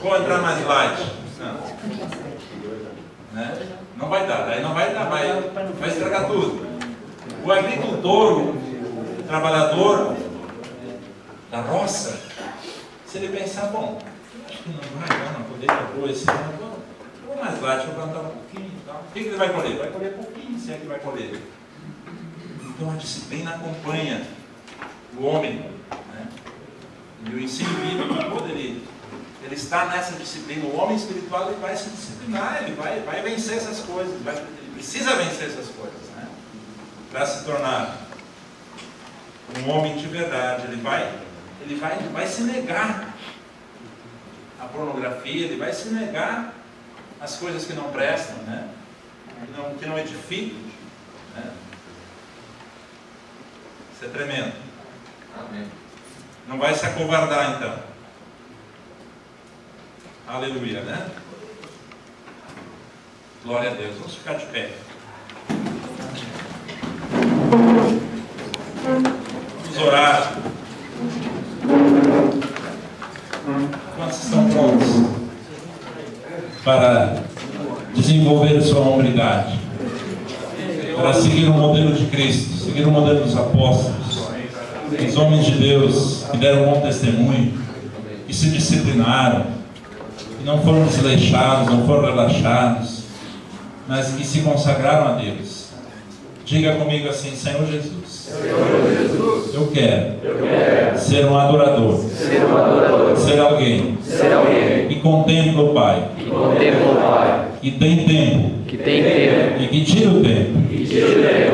Vou entrar mais light, né? Não vai dar, daí não vai dar, vai estragar tudo. O agricultor, o trabalhador da roça, se ele pensar, bom, acho que não vai dar, não poder pôr esse ano, vou mais light, vou plantar um pouquinho e tal. O que ele vai colher? Vai colher pouquinho, se é que vai colher. Então a disciplina acompanha o homem, né? E o ensino bíblico, quando ele está nessa disciplina, o homem espiritual ele vai se disciplinar, ele vai vencer essas coisas, ele precisa vencer essas coisas, né? Para se tornar um homem de verdade. Ele vai se negar à pornografia, ele vai se negar às coisas que não prestam, né? Que não edificam, né? Isso é tremendo. Amém. Não vai se acovardar, então. Aleluia, né? Glória a Deus. Vamos ficar de pé. Vamos orar. Quantos estão prontos para desenvolver sua hombridade? Para seguir o modelo de Cristo, seguir o modelo dos apóstolos, os homens de Deus que deram bom testemunho, que se disciplinaram, que não foram desleixados, não foram relaxados, mas que se consagraram a Deus. Diga comigo assim: Senhor Jesus, eu quero ser um adorador, ser alguém que contempla o Pai, que tem tempo e que tira o tempo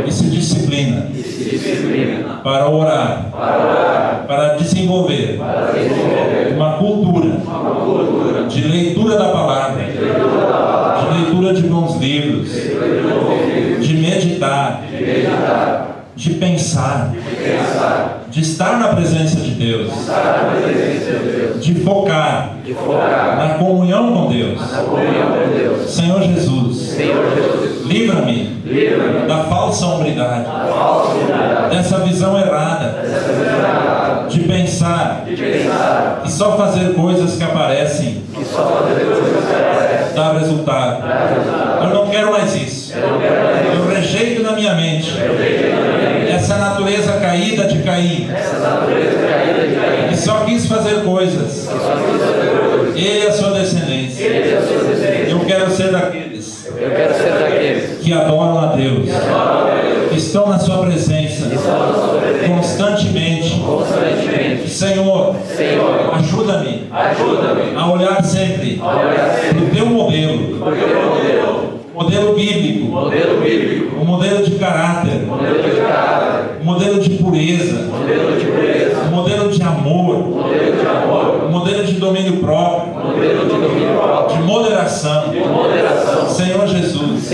e se disciplina para orar, para desenvolver uma cultura de leitura da palavra, de leitura de bons livros, de meditar, de pensar, de estar na presença de Deus, de focar na comunhão com Deus. Senhor Jesus, livra-me da falsa hombridade, dessa visão errada de pensar que só fazer coisas que aparecem dá resultado. Eu não quero mais isso. Eu rejeito na minha mente essa natureza caída de Caim, que só quis fazer coisas, ele e a sua descendência. Eu quero ser daqueles que adoram a Deus, que estão na sua presença constantemente. Senhor, ajuda-me a olhar sempre para o teu modelo, o modelo bíblico, o modelo de caráter, o modelo de pureza, o modelo de amor, o modelo de domínio próprio, de moderação. Senhor Jesus,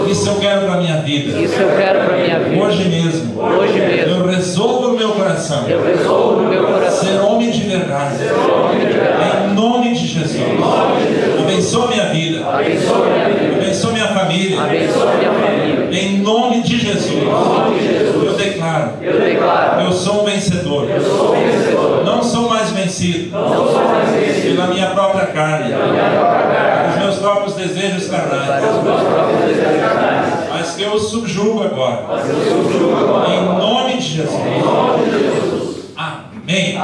isso eu quero para a minha vida. Hoje mesmo, eu resolvo no meu coração ser homem de verdade. Em nome de Jesus. Abençoa minha vida. Abençoa minha família. Em nome de Jesus. Eu declaro. Eu sou um vencedor. Não sou mais vencido pela minha própria carne, pelos meus meus próprios desejos carnais, mas que eu subjugo agora, em nome de Jesus. Amém.